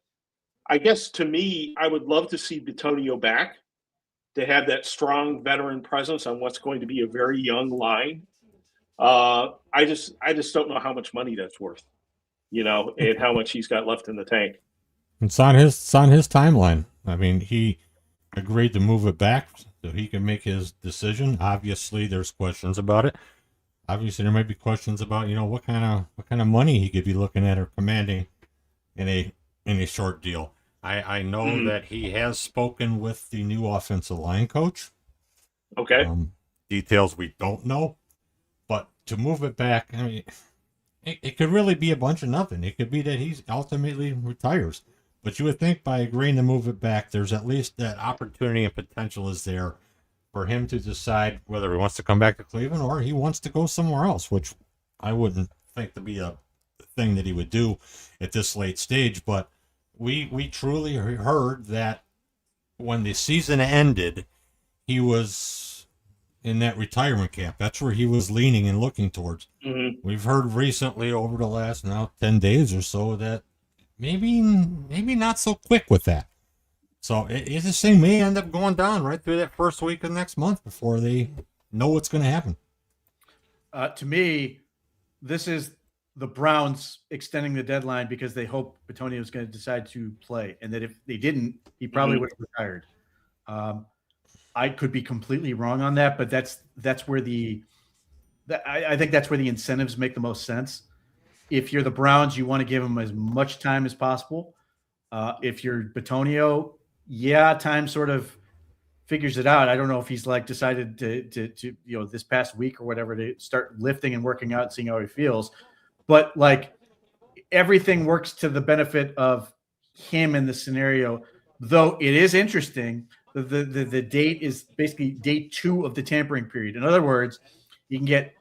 I guess to me, I would love to see Bitonio back, to have that strong veteran presence on what's going to be a very young line. I just don't know how much money that's worth, and how much he's got left in the tank. It's on his timeline. I mean, he agreed to move it back so he can make his decision. Obviously, there's questions about it. Obviously, there might be questions about what kind of money he could be looking at or commanding in a short deal. I know that he has spoken with the new offensive line coach. Okay. Details we don't know, but to move it back, I mean, it could really be a bunch of nothing. It could be that he ultimately retires. But you would think by agreeing to move it back, there's at least that opportunity and potential is there for him to decide whether he wants to come back to Cleveland or he wants to go somewhere else, which I wouldn't think to be a thing that he would do at this late stage. But we truly heard that when the season ended, he was in that retirement camp. That's where he was leaning and looking towards. Mm-hmm. We've heard recently over the last 10 days or so that maybe not so quick with that. So this thing may end up going down right through that first week of next month before they know what's going to happen. To me, this is the Browns extending the deadline because they hope Bitonio is going to decide to play, and that if they didn't, he probably would have retired. I could be completely wrong on that, but that's where I think that's where the incentives make the most sense. If you're the Browns, you want to give him as much time as possible. If you're Bitonio, time sort of figures it out. I don't know if he's decided to this past week or whatever to start lifting and working out and seeing how he feels. But everything works to the benefit of him in the scenario. Though it is interesting, the date is basically day 2 of the tampering period. In other words, you can get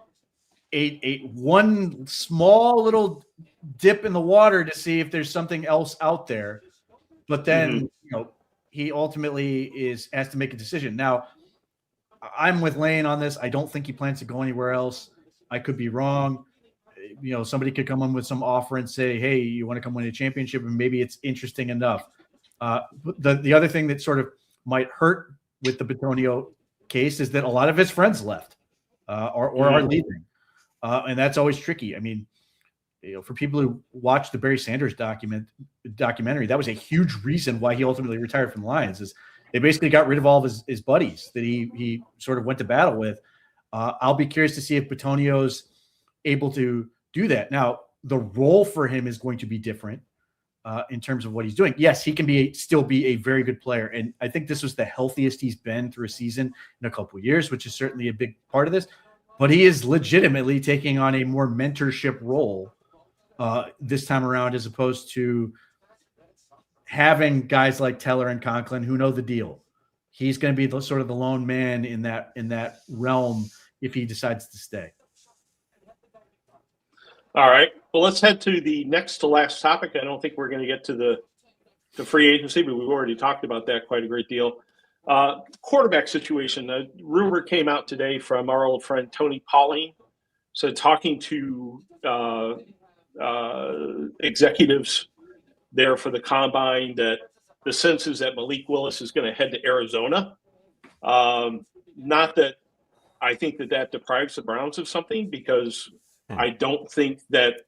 one small little dip in the water to see if there's something else out there, but then he ultimately has to make a decision. Now, I'm with Lane on this. I don't think he plans to go anywhere else. I could be wrong. Somebody could come in with some offer and say, "Hey, you want to come win a championship?" And maybe it's interesting enough. The other thing that sort of might hurt with the Bitonio case is that a lot of his friends left or are leaving. And that's always tricky. I mean, for people who watched the Barry Sanders documentary, that was a huge reason why he ultimately retired from the Lions. Is they basically got rid of all of his buddies that he sort of went to battle with. I'll be curious to see if Bitonio's able to do that. Now, the role for him is going to be different in terms of what he's doing. Yes, he can still be a very good player, and I think this was the healthiest he's been through a season in a couple of years, which is certainly a big part of this. But he is legitimately taking on a more mentorship role this time around, as opposed to having guys like Teller and Conklin who know the deal. He's going to be sort of the lone man in that realm if he decides to stay. All right. Well, let's head to the next to last topic. I don't think we're going to get to the free agency, but we've already talked about that quite a great deal. Quarterback situation. A rumor came out today from our old friend Tony Pauling. So talking to executives there for the combine, that the sense is that Malik Willis is going to head to Arizona. Not that I think that deprives the Browns of something, because I don't think that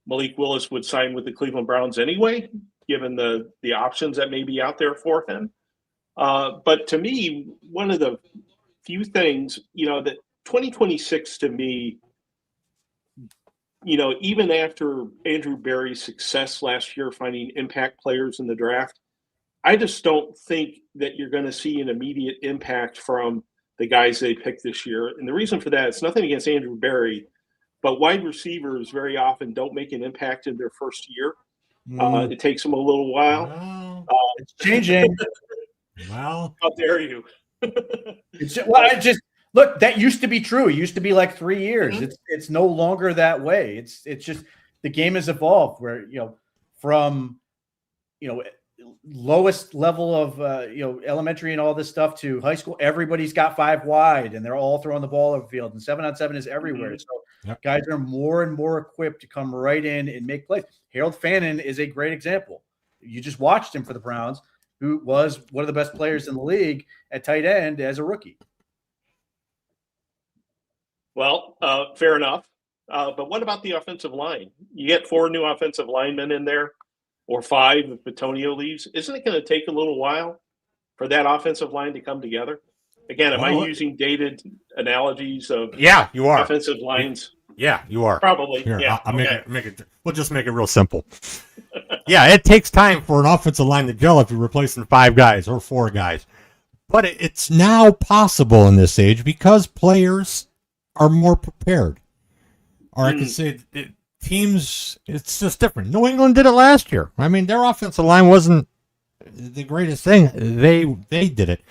Malik Willis would sign with the Cleveland Browns anyway, given the options that may be out there for him. But to me, one of the few things, that 2026 to me, even after Andrew Berry's success last year finding impact players in the draft, I just don't think that you're going to see an immediate impact from the guys they picked this year. And the reason for that, it's nothing against Andrew Berry, but wide receivers very often don't make an impact in their first year. It takes them a little while. It's changing. Well, how dare you? Look, that used to be true. It used to be like 3 years. Mm-hmm. It's no longer that way. It's just the game has evolved where, from, lowest level of, elementary and all this stuff to high school, everybody's got 5 wide and they're all throwing the ball over the field, and 7-on-7 is everywhere. Mm-hmm. So guys are more and more equipped to come right in and make plays. Harold Fannin is a great example. You just watched him for the Browns, who was one of the best players in the league at tight end as a rookie. Well, fair enough. But what about the offensive line? You get 4 new offensive linemen in there, or 5 if Bitonio leaves. Isn't it going to take a little while for that offensive line to come together? Again, am I using dated analogies of Yeah, you are. offensive lines? Yeah, you are. Probably. Here, Yeah. I'll make it. We'll just make it real simple. Yeah, it takes time for an offensive line to gel if you're replacing 5 guys or 4 guys. But it's now possible in this age because players are more prepared. Or I could say teams, it's just different. New England did it last year. I mean, their offensive line wasn't the greatest thing. They did it.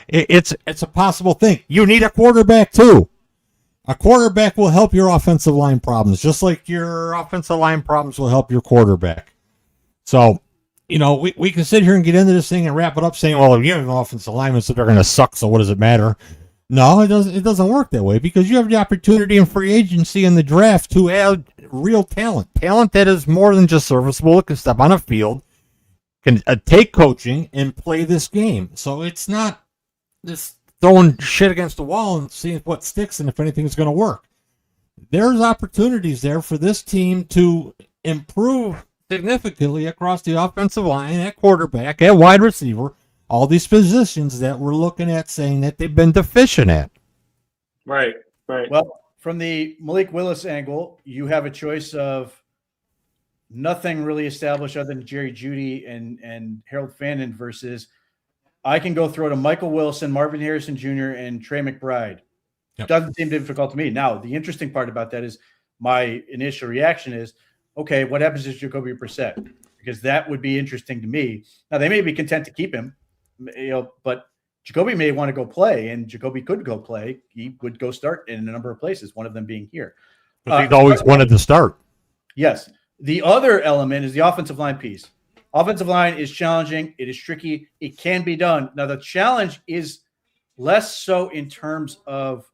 It's a possible thing. You need a quarterback too. A quarterback will help your offensive line problems, just like your offensive line problems will help your quarterback. So, we can sit here and get into this thing and wrap it up saying, well, you have an offensive lineman, so they're going to suck, so what does it matter? No, it doesn't work that way because you have the opportunity in free agency in the draft to add real talent that is more than just serviceable. It can step on a field, can take coaching, and play this game. So it's not this throwing shit against the wall and seeing what sticks and if anything's going to work. There's opportunities there for this team to improve significantly across the offensive line, at quarterback, at wide receiver, all these positions that we're looking at saying that they've been deficient at. Right. Well, from the Malik Willis angle, you have a choice of nothing really established other than Jerry Jeudy and Harold Fannin versus I can go throw to Michael Wilson, Marvin Harrison Jr., and Trey McBride. Yep. Doesn't seem difficult to me. Now, the interesting part about that is my initial reaction is, okay, what happens to Jacoby Brissett? Because that would be interesting to me. Now, they may be content to keep him, but Jacoby may want to go play, and Jacoby could go play. He would go start in a number of places, one of them being here. But he's always wanted to start. Yes. The other element is the offensive line piece. Offensive line is challenging. It is tricky. It can be done. Now, the challenge is less so in terms of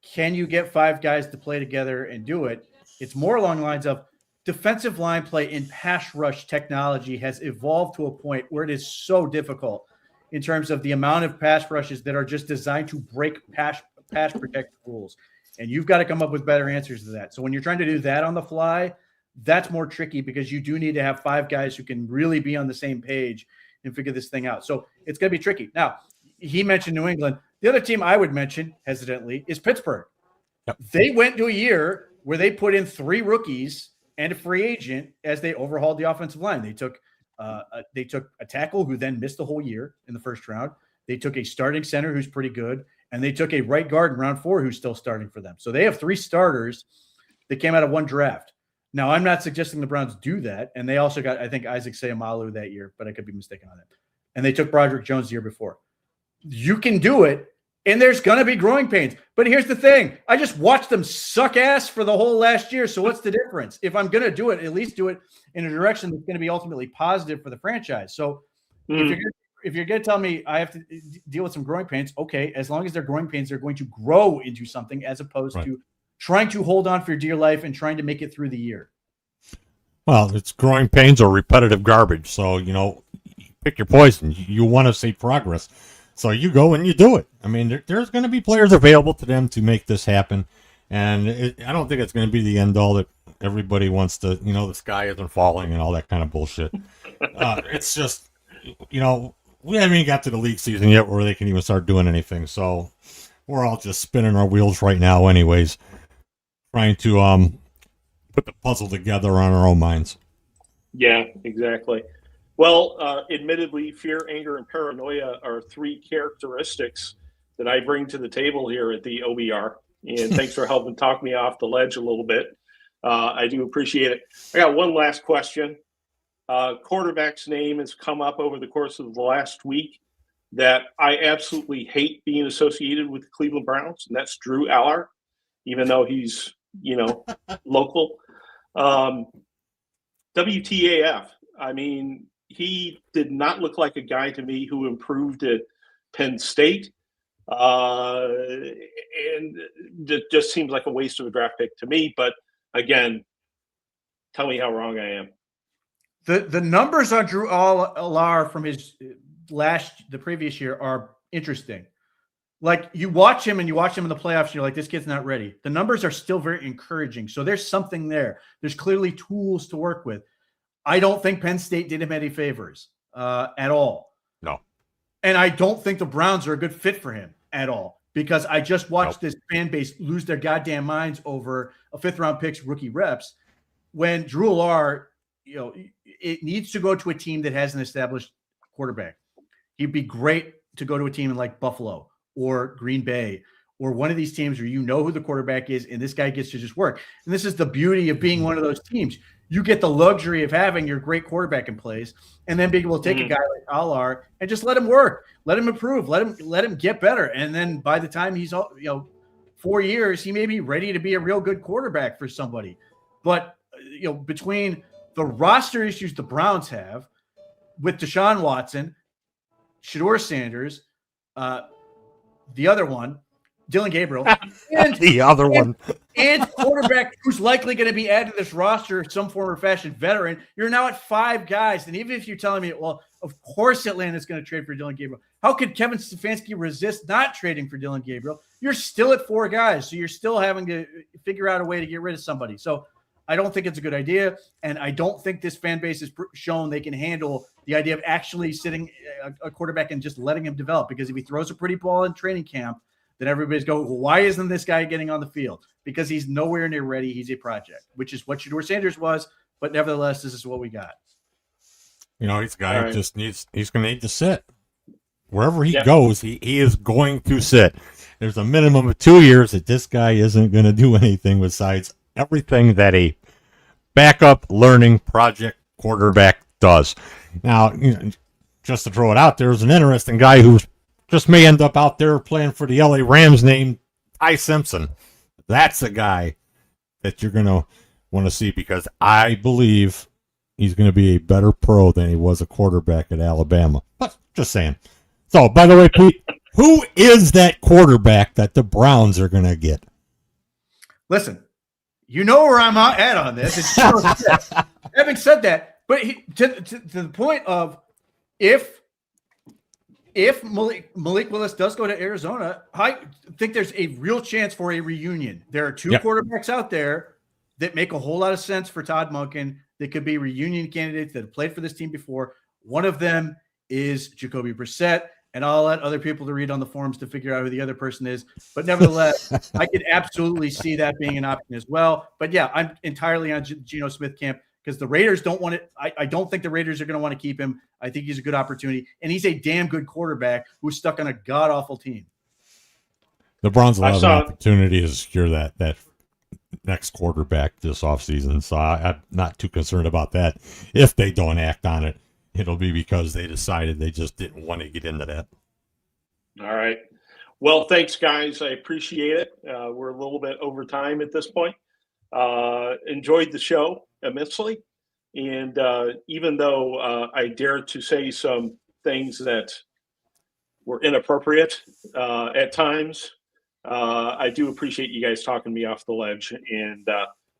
can you get 5 guys to play together and do it? It's more along the lines of defensive line play in pass rush technology has evolved to a point where it is so difficult in terms of the amount of pass rushes that are just designed to break pass protect rules. And you've got to come up with better answers to that. So when you're trying to do that on the fly, that's more tricky because you do need to have 5 guys who can really be on the same page and figure this thing out. So it's going to be tricky. Now, he mentioned New England. The other team I would mention hesitantly is Pittsburgh. Yep. They went to a year where they put in 3 rookies and a free agent as they overhauled the offensive line. They took a tackle who then missed the whole year in the first round. They took a starting center who's pretty good, and they took a right guard in round 4 who's still starting for them. So they have 3 starters that came out of 1 draft. Now, I'm not suggesting the Browns do that, and they also got, I think, Isaac Seumalo that year, but I could be mistaken on that. And they took Broderick Jones the year before. You can do it, and there's going to be growing pains. But here's the thing. I just watched them suck ass for the whole last year, so what's the difference? If I'm going to do it, at least do it in a direction that's going to be ultimately positive for the franchise. So if you're going to tell me I have to deal with some growing pains, okay, as long as they're growing pains, they're going to grow into something as opposed to trying to hold on for dear life and trying to make it through the year. Well, it's growing pains or repetitive garbage. So, pick your poison. You want to see progress. So you go and you do it. I mean, there's going to be players available to them to make this happen. And I don't think it's going to be the end all that everybody wants to, the sky isn't falling and all that kind of bullshit. It's just, we haven't even got to the league season yet where they can even start doing anything. So we're all just spinning our wheels right now anyways, trying to put the puzzle together on our own minds. Yeah, exactly. Well, admittedly, fear, anger, and paranoia are 3 characteristics that I bring to the table here at the OBR. And thanks for helping talk me off the ledge a little bit. I do appreciate it. I got one last question. Quarterback's name has come up over the course of the last week that I absolutely hate being associated with the Cleveland Browns, and that's Drew Aller, even though he's, local. WTAF. I mean, he did not look like a guy to me who improved at Penn State. And it just seems like a waste of a draft pick to me. But again, tell me how wrong I am. The numbers on Drew Aller from the previous year are interesting. Like you watch him in the playoffs, and you're like, this kid's not ready. The numbers are still very encouraging. So there's something there. There's clearly tools to work with. I don't think Penn State did him any favors at all. No. And I don't think the Browns are a good fit for him at all, because I just watched this fan base lose their goddamn minds over a 5th-round pick's rookie reps when Drew Lohr, it needs to go to a team that has an established quarterback. He'd be great to go to a team like Buffalo or Green Bay or one of these teams where who the quarterback is and this guy gets to just work. And this is the beauty of being one of those teams. You get the luxury of having your great quarterback in place and then being able to take a guy like Allar and just let him work, let him improve, let him get better. And then by the time he's 4 years, he may be ready to be a real good quarterback for somebody. But between the roster issues the Browns have with Deshaun Watson, Shedeur Sanders, the other one, Dylan Gabriel, and quarterback who's likely going to be added to this roster, some form or fashion, veteran. You're now at 5 guys. And even if you're telling me, well, of course Atlanta's going to trade for Dylan Gabriel. How could Kevin Stefanski resist not trading for Dylan Gabriel? You're still at 4 guys. So you're still having to figure out a way to get rid of somebody. So I don't think it's a good idea. And I don't think this fan base has shown they can handle the idea of actually sitting a quarterback and just letting him develop. Because if he throws a pretty ball in training camp, then everybody's going, well, why isn't this guy getting on the field? Because he's nowhere near ready. He's a project, which is what Shedeur Sanders was. But nevertheless, this is what we got. He's a guy who just he's going to need to sit. Wherever he goes, he is going to sit. There's a minimum of 2 years that this guy isn't going to do anything besides everything that a backup learning project quarterback does. Now, just to throw it out, there's an interesting guy who just may end up out there playing for the LA Rams named Ty Simpson. That's a guy that you're going to want to see because I believe he's going to be a better pro than he was a quarterback at Alabama. But just saying. So, by the way, Pete, who is that quarterback that the Browns are going to get? Listen, you know where I'm at on this. Having said that, but to the point of if Malik Willis does go to Arizona, I think there's a real chance for a reunion. There are 2 quarterbacks out there that make a whole lot of sense for Todd Monken that could be reunion candidates that have played for this team before. One of them is Jacoby Brissett, and I'll let other people to read on the forums to figure out who the other person is. But nevertheless, I could absolutely see that being an option as well. But yeah, I'm entirely on Geno Smith camp because the Raiders don't want it. I don't think the Raiders are going to want to keep him. I think he's a good opportunity, and he's a damn good quarterback who's stuck on a god-awful team. The Browns will have an opportunity to secure that next quarterback this offseason, so I'm not too concerned about that. If they don't act on it, it'll be because they decided they just didn't want to get into that. All right. Well, thanks, guys. I appreciate it. We're a little bit over time at this point. Enjoyed the show immensely. And even though I dared to say some things that were inappropriate at times, I do appreciate you guys talking me off the ledge and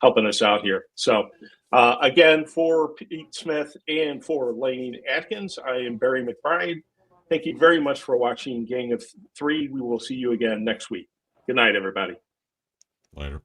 helping us out here. So, again, for Pete Smith and for Lane Adkins, I am Barry McBride. Thank you very much for watching Gang of 3. We will see you again next week. Good night, everybody. Later.